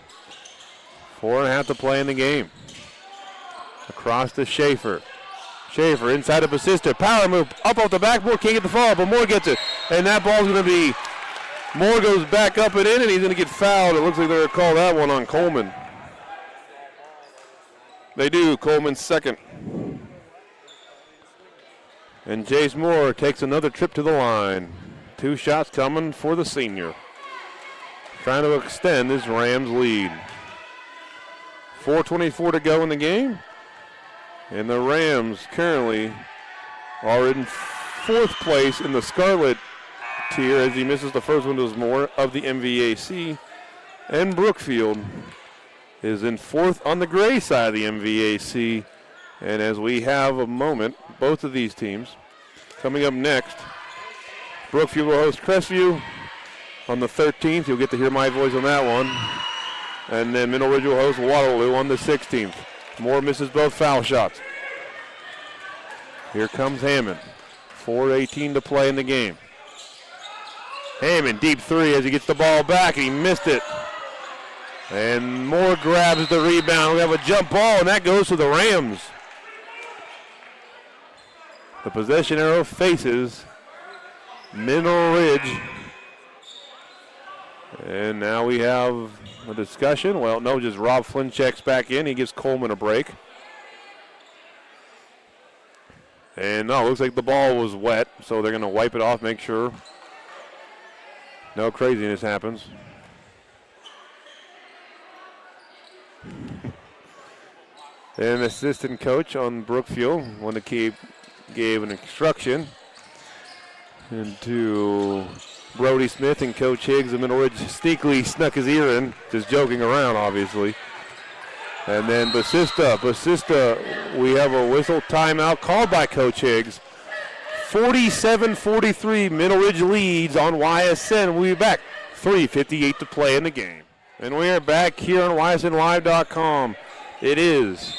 4.5 to play in the game. Across to Schaefer. Schaefer inside of Basista. Power move up off the backboard. Can't get the fall, but Moore gets it. And that ball's going to be, Moore goes back up and in, and he's going to get fouled. It looks like they're going to call that one on Coleman. They do. Coleman's second. And Jace Moore takes another trip to the line. 2 shots coming for the senior. Trying to extend this Rams lead. 4:24 to go in the game. And the Rams currently are in 4th place in the Scarlet tier as he misses the first one to Moore of the MVAC. And Brookfield is in 4th on the gray side of the MVAC. And as we have a moment, both of these teams coming up next, Brookfield will host Crestview on the 13th. You'll get to hear my voice on that one. And then Middle Ridge will host Waterloo on the 16th. Moore misses both foul shots. Here comes Hammond. 4:18 to play in the game. Hammond, deep 3 as he gets the ball back, and he missed it. And Moore grabs the rebound. We have a jump ball, and that goes to the Rams. The possession arrow faces Mineral Ridge. And now we have a discussion. Well, no, just Rob Flynn checks back in. He gives Coleman a break. And no, it looks like the ball was wet, so they're going to wipe it off, make sure no craziness happens. And assistant coach on Brookfield wanted to gave an instruction to Brody Smith, and Coach Higgs of Middle Ridge sneakily snuck his ear in, just joking around, obviously. And then Basista, we have a whistle timeout called by Coach Higgs. 47-43, Middle Ridge leads on YSN. We'll be back. 3:58 to play in the game. And we are back here on YSNLive.com. It is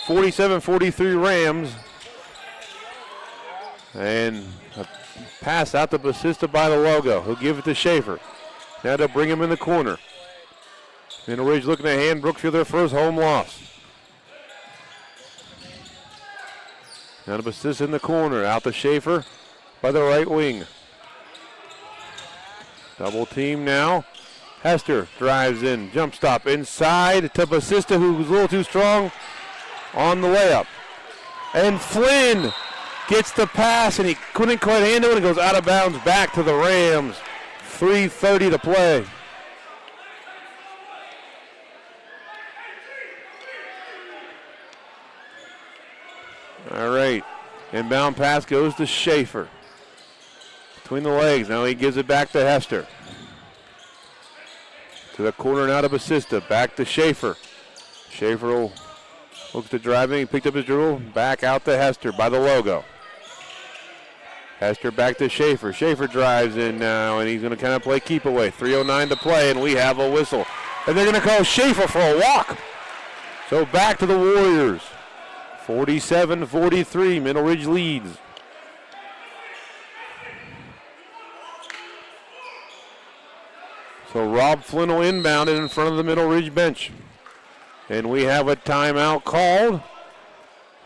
47-43 Rams. And a pass out to Basista by the logo. He'll give it to Schaefer. Now to bring him in the corner. Middle Ridge looking to hand Brookfield their first home loss. Now to Basista in the corner. Out to Schaefer by the right wing. Double team now. Hester drives in. Jump stop inside to Basista, who's a little too strong on the layup. And Flynn gets the pass, and he couldn't quite handle it. It goes out of bounds back to the Rams. 3:30 to play. All right. Inbound pass goes to Schaefer. Between the legs. Now he gives it back to Hester. To the corner now to Basista. Back to Schaefer. Schaefer will look to driving. He picked up his dribble. Back out to Hester by the logo. Hester back to Schaefer. Schaefer drives in now, and he's going to kind of play keep away. 3:09 to play, and we have a whistle. And they're going to call Schaefer for a walk. So back to the Warriors. 47-43, Middle Ridge leads. So Rob Flynn will inbound it in front of the Middle Ridge bench. And we have a timeout called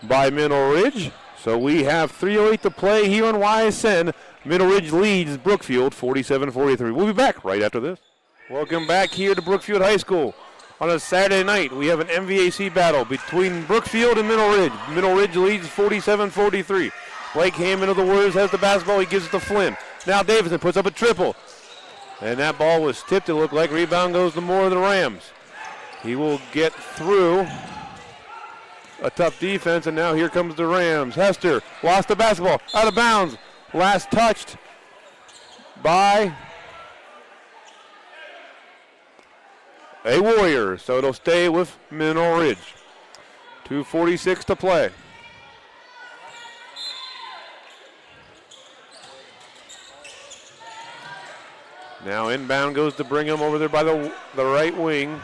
by Middle Ridge. So we have 3:08 to play here on YSN. Middle Ridge leads Brookfield 47-43. We'll be back right after this. Welcome back here to Brookfield High School. On a Saturday night, we have an MVAC battle between Brookfield and Middle Ridge. Middle Ridge leads 47-43. Blake Hammond of the Warriors has the basketball. He gives it to Flynn. Now Davidson puts up a triple. And that ball was tipped. It looked like rebound goes to Moore of the Rams. He will get through a tough defense, and now here comes the Rams. Hester lost the basketball, out of bounds. Last touched by a Warrior, so it'll stay with Mineral Ridge. 2:46 to play. Now inbound goes to Brigham over there by the right wing.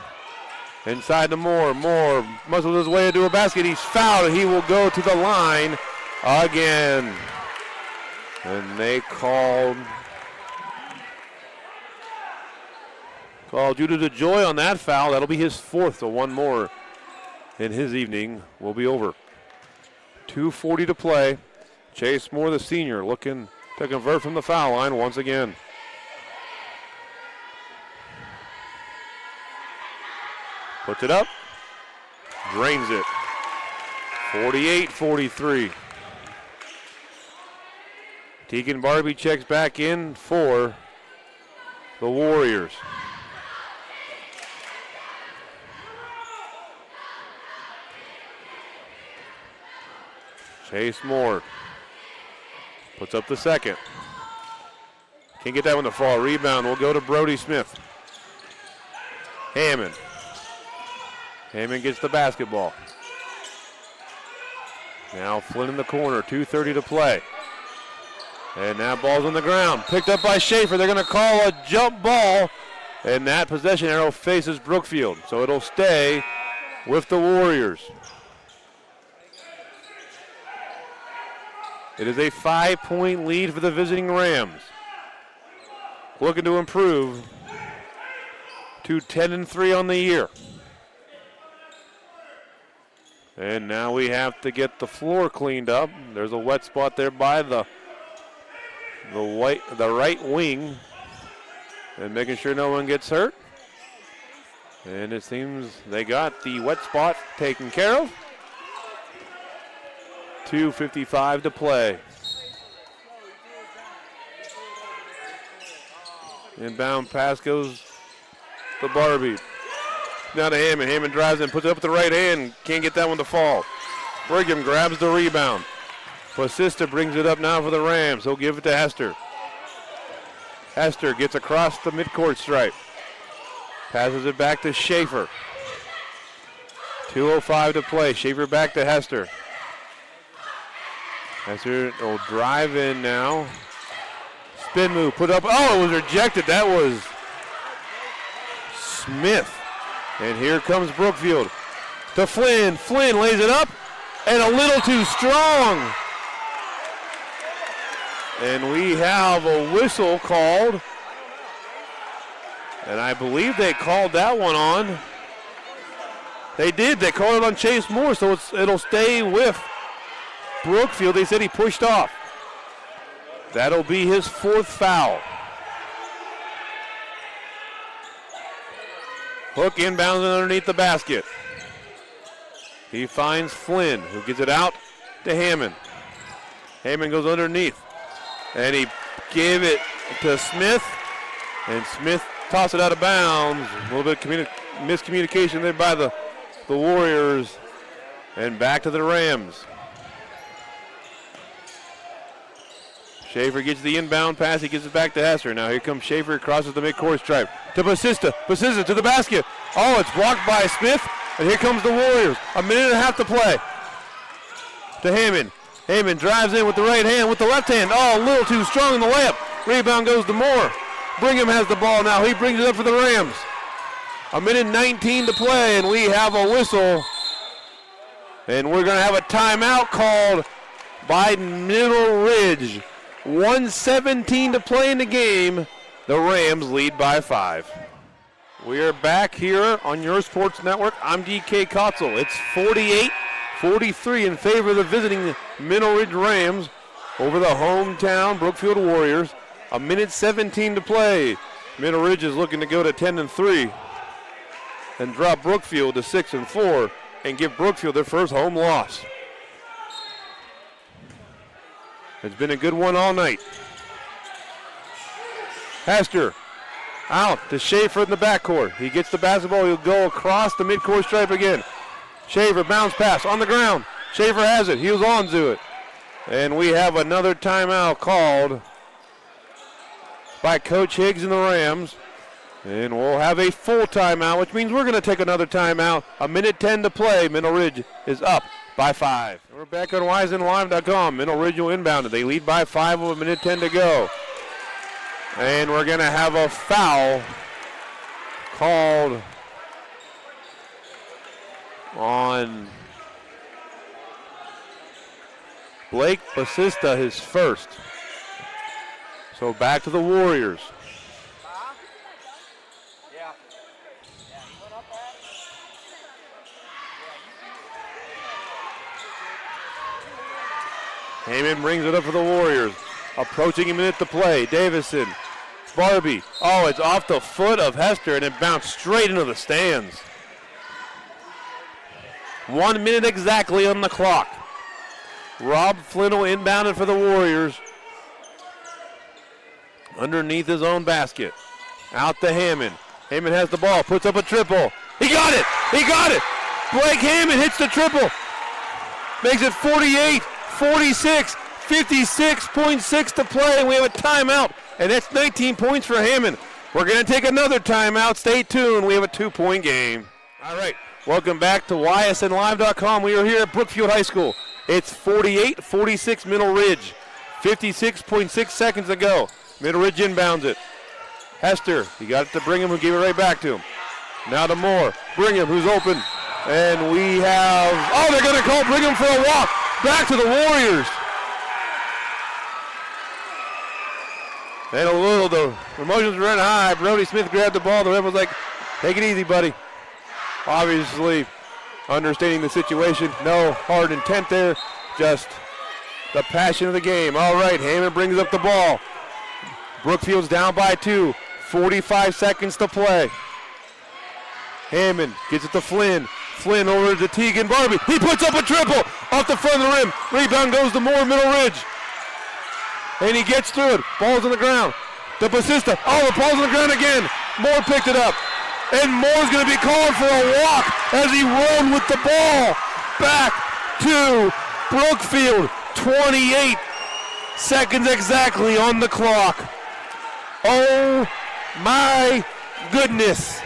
Inside to Moore. Moore muscles his way into a basket. He's fouled. He will go to the line again. And they called Judah DeJoy on that foul. That'll be his fourth, so one more in his evening will be over. 2:40 to play. Chase Moore, the senior, looking to convert from the foul line once again. Puts it up, drains it. 48-43. Tegan Barbie checks back in for the Warriors. Chase Moore puts up the second. Can't get that one to fall. Rebound will go to Brody Smith. Hammond. Hammond gets the basketball. Now Flynn in the corner, 2:30 to play. And that ball's on the ground. Picked up by Schaefer. They're going to call a jump ball. And that possession arrow faces Brookfield. So it'll stay with the Warriors. It is a 5-point lead for the visiting Rams. Looking to improve to 10-3 on the year. And now we have to get the floor cleaned up. There's a wet spot there by the right wing. And making sure no one gets hurt. And it seems they got the wet spot taken care of. 2:55 to play. Inbound pass goes to Barbie. Now to Hammond. Hammond drives in, puts it up with the right hand. Can't get that one to fall. Brigham grabs the rebound. Basista brings it up now for the Rams. He'll give it to Hester. Hester gets across the midcourt stripe. Passes it back to Schaefer. 2:05 to play. Schaefer back to Hester. Hester will drive in now. Spin move, put up. Oh, it was rejected. That was Smith. And here comes Brookfield to Flynn. Flynn lays it up and a little too strong. And we have a whistle called. And I believe they called that one on. They did. They called it on Chase Moore, so it'll stay with Brookfield. They said he pushed off. That'll be his fourth foul. Hook inbounds underneath the basket. He finds Flynn, who gets it out to Hammond. Hammond goes underneath. And he gave it to Smith. And Smith tossed it out of bounds. A little bit of miscommunication there by the Warriors. And back to the Rams. Schaefer gets the inbound pass. He gives it back to Hester. Now here comes Schaefer, crosses the midcourt stripe to Basista. Basista to the basket. Oh, it's blocked by Smith. And here comes the Warriors. A minute and a half to play. To Hammond. Hammond drives in with the right hand, with the left hand. Oh, a little too strong in the layup. Rebound goes to Moore. Brigham has the ball now. He brings it up for the Rams. A minute 19 to play, and we have a whistle. And we're going to have a timeout called by Middle Ridge. 1:17 to play in the game. The Rams lead by 5. We are back here on your sports network. I'm DK Kotzel. It's 48-43 in favor of the visiting Middle Ridge Rams over the hometown Brookfield Warriors. A minute 17 to play. Middle Ridge is looking to go to 10-3 and drop Brookfield to 6-4 and give Brookfield their first home loss. It's been a good one all night. Hester out to Schaefer in the backcourt. He gets the basketball. He'll go across the midcourt stripe again. Schaefer bounce pass on the ground. Schaefer has it. He was on to it. And we have another timeout called by Coach Higgs and the Rams. And we'll have a full timeout, which means we're going to take another timeout. A minute 10 to play. Middle Ridge is up by 5. We're back on WisenLive.com. Middle Ridge will inbound it. They lead by 5 with a minute 10 to go. And we're going to have a foul called on Blake Basista, his first. So back to the Warriors. Heyman brings it up for the Warriors. Approaching a minute to play. Davison. Barbie. Oh, it's off the foot of Hester, and it bounced straight into the stands. 1 minute exactly on the clock. Rob Flannel inbounded for the Warriors. Underneath his own basket. Out to Hammond. Hammond has the ball, puts up a triple. He got it! He got it! Blake Hammond hits the triple. Makes it 48-46, 56.6 to play, and we have a timeout. And that's 19 points for Hammond. We're going to take another timeout. Stay tuned. We have a 2-point game. All right. Welcome back to YSNLive.com. We are here at Brookfield High School. It's 48-46 Middle Ridge. 56.6 seconds to go. Middle Ridge inbounds it. Hester, he got it to Brigham, who gave it right back to him. Now to Moore. Brigham, who's open. And we have, oh, they're going to call Brigham for a walk. Back to the Warriors. And the emotions ran high. Brody Smith grabbed the ball. The ref was like, take it easy, buddy. Obviously, understanding the situation. No hard intent there. Just the passion of the game. All right, Hammond brings up the ball. Brookfield's down by 2. 45 seconds to play. Hammond gets it to Flynn. Flynn over to Teagan Barbie. He puts up a triple off the front of the rim. Rebound goes to Moore, Middle Ridge. And he gets through it. Ball's on the ground. To Basista. Oh, the ball's on the ground again. Moore picked it up. And Moore's going to be called for a walk as he rolled with the ball. Back to Brookfield. 28 seconds exactly on the clock. Oh my goodness.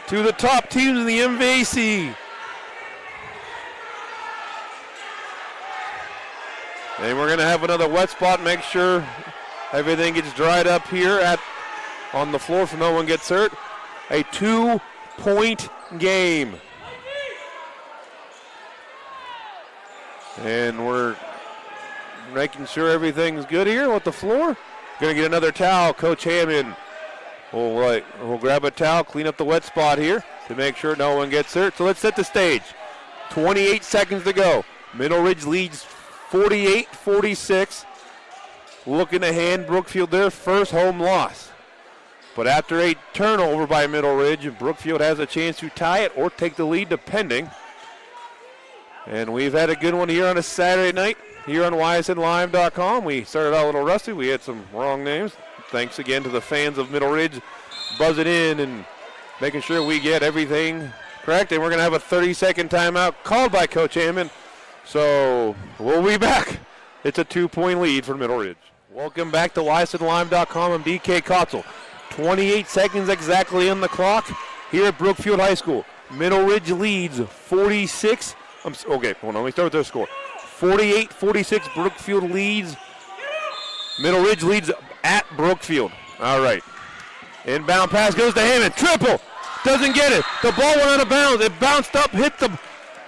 To the top teams in the MVAC. And we're going to have another wet spot. Make sure everything gets dried up here on the floor so no one gets hurt. A 2-point game. And we're making sure everything's good here with the floor. Going to get another towel. Coach Hammond will grab a towel, clean up the wet spot here to make sure no one gets hurt. So let's set the stage. 28 seconds to go. Middle Ridge leads 48-46. Looking to hand Brookfield their first home loss. But after a turnover by Middle Ridge, Brookfield has a chance to tie it or take the lead depending. And we've had a good one here on a Saturday night here on YSNLive.com. We started out a little rusty. We had some wrong names. Thanks again to the fans of Middle Ridge buzzing in and making sure we get everything correct. And we're going to have a 30-second timeout called by Coach Hammond. So we'll be back. It's a 2-point lead for Middle Ridge. Welcome back to YSNLive.com. I'm DK Kotzel. 28 seconds exactly on the clock here at Brookfield High School. Middle Ridge leads 46. Okay, hold on. Let me start with their score. 48-46. Brookfield leads. Middle Ridge leads at Brookfield. All right. Inbound pass goes to Hammond. Triple. Doesn't get it. The ball went out of bounds. It bounced up, hit the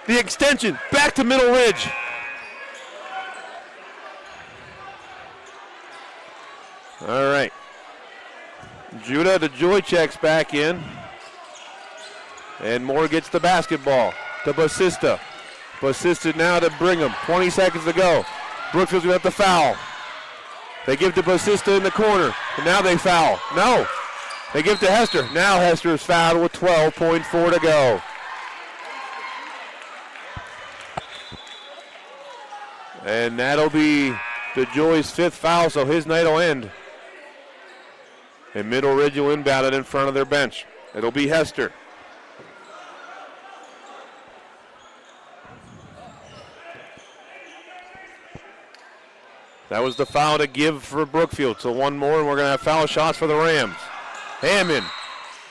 extension. Back to Middle Ridge. All right. Judah DeJoy checks back in. And Moore gets the basketball to Basista. Basista now to Brigham. 20 seconds to go. Brookfield's going to have to foul. They give to Basista in the corner. And now they foul. No. They give to Hester. Now Hester is fouled with 12.4 to go. And that'll be DeJoy's 5th foul, so his night will end. And Middle Ridge will inbound it in front of their bench. It'll be Hester. That was the foul to give for Brookfield. So one more, and we're going to have foul shots for the Rams. Hammond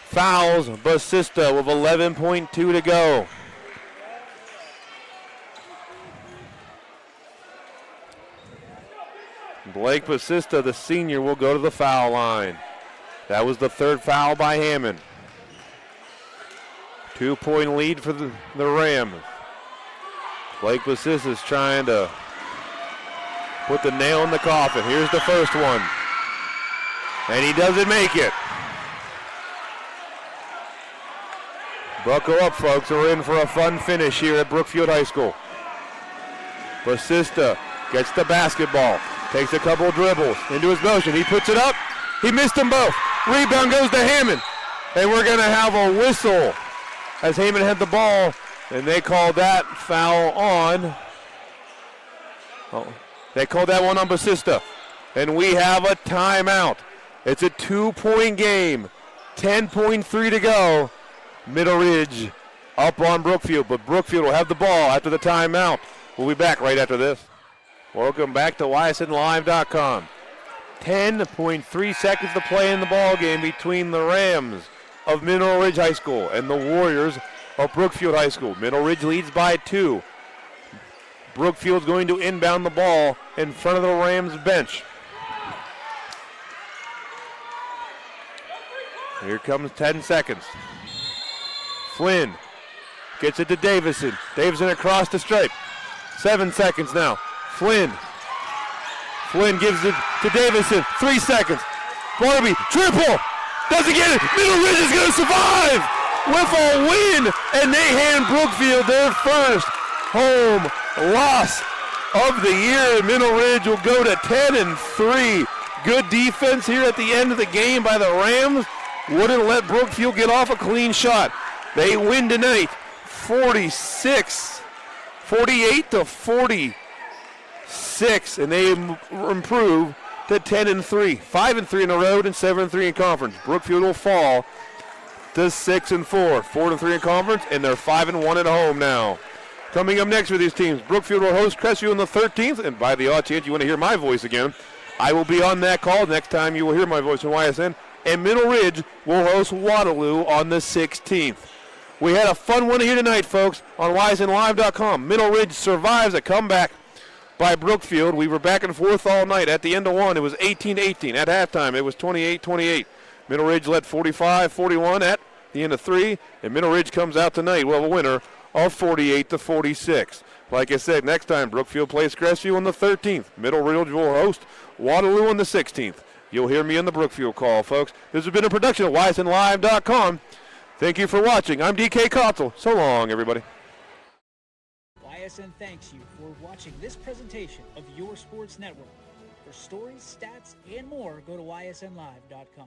fouls Basista with 11.2 to go. Blake Basista, the senior, will go to the foul line. That was the 3rd foul by Hammond. 2-point lead for the Rams. Blake Basista is trying to put the nail in the coffin. Here's the first one. And he doesn't make it. Buckle up, folks. We're in for a fun finish here at Brookfield High School. Basista gets the basketball, takes a couple dribbles into his motion. He puts it up. He missed them both. Rebound goes to Hammond. And we're going to have a whistle as Hammond had the ball. And they called that foul on. They called that one on Basista. And we have a timeout. It's a 2-point game. 10.3 to go. Middle Ridge up on Brookfield. But Brookfield will have the ball after the timeout. We'll be back right after this. Welcome back to YSNLive.com. 10.3 seconds to play in the ball game between the Rams of Mineral Ridge High School and the Warriors of Brookfield High School. Mineral Ridge leads by 2. Brookfield's going to inbound the ball in front of the Rams bench. Here comes 10 seconds. Flynn gets it to Davison. Davison across the stripe. 7 seconds now. Flynn gives it to Davison. 3 seconds. Barbie, triple. Doesn't get it. Middle Ridge is going to survive with a win. And they hand Brookfield their first home loss of the year. Middle Ridge will go to 10-3. Good defense here at the end of the game by the Rams. Wouldn't let Brookfield get off a clean shot. They win tonight 48-46, and they improve to 10-3. 5-3 in the road and 7-3 in conference. Brookfield will fall to 6-4. 4-3 in conference, and they're 5-1 at home now. Coming up next for these teams, Brookfield will host Crestview on the 13th, and by the odd chance you want to hear my voice again, I will be on that call next time you will hear my voice on YSN. And Middle Ridge will host Waterloo on the 16th. We had a fun one here tonight, folks, on YSNLive.com. Middle Ridge survives a comeback by Brookfield. We were back and forth all night. At the end of one, it was 18-18. At halftime, it was 28-28. Middle Ridge led 45-41 at the end of 3, and Middle Ridge comes out tonight. Well, a winner of 48-46. Like I said, next time Brookfield plays Crestview on the 13th. Middle Ridge will host Waterloo on the 16th. You'll hear me on the Brookfield call, folks. This has been a production of YSNLive.com. Thank you for watching. I'm DK Kotzel. So long, everybody. YSN thanks you for watching this presentation of your sports network. For stories, stats, and more, go to YSNLive.com.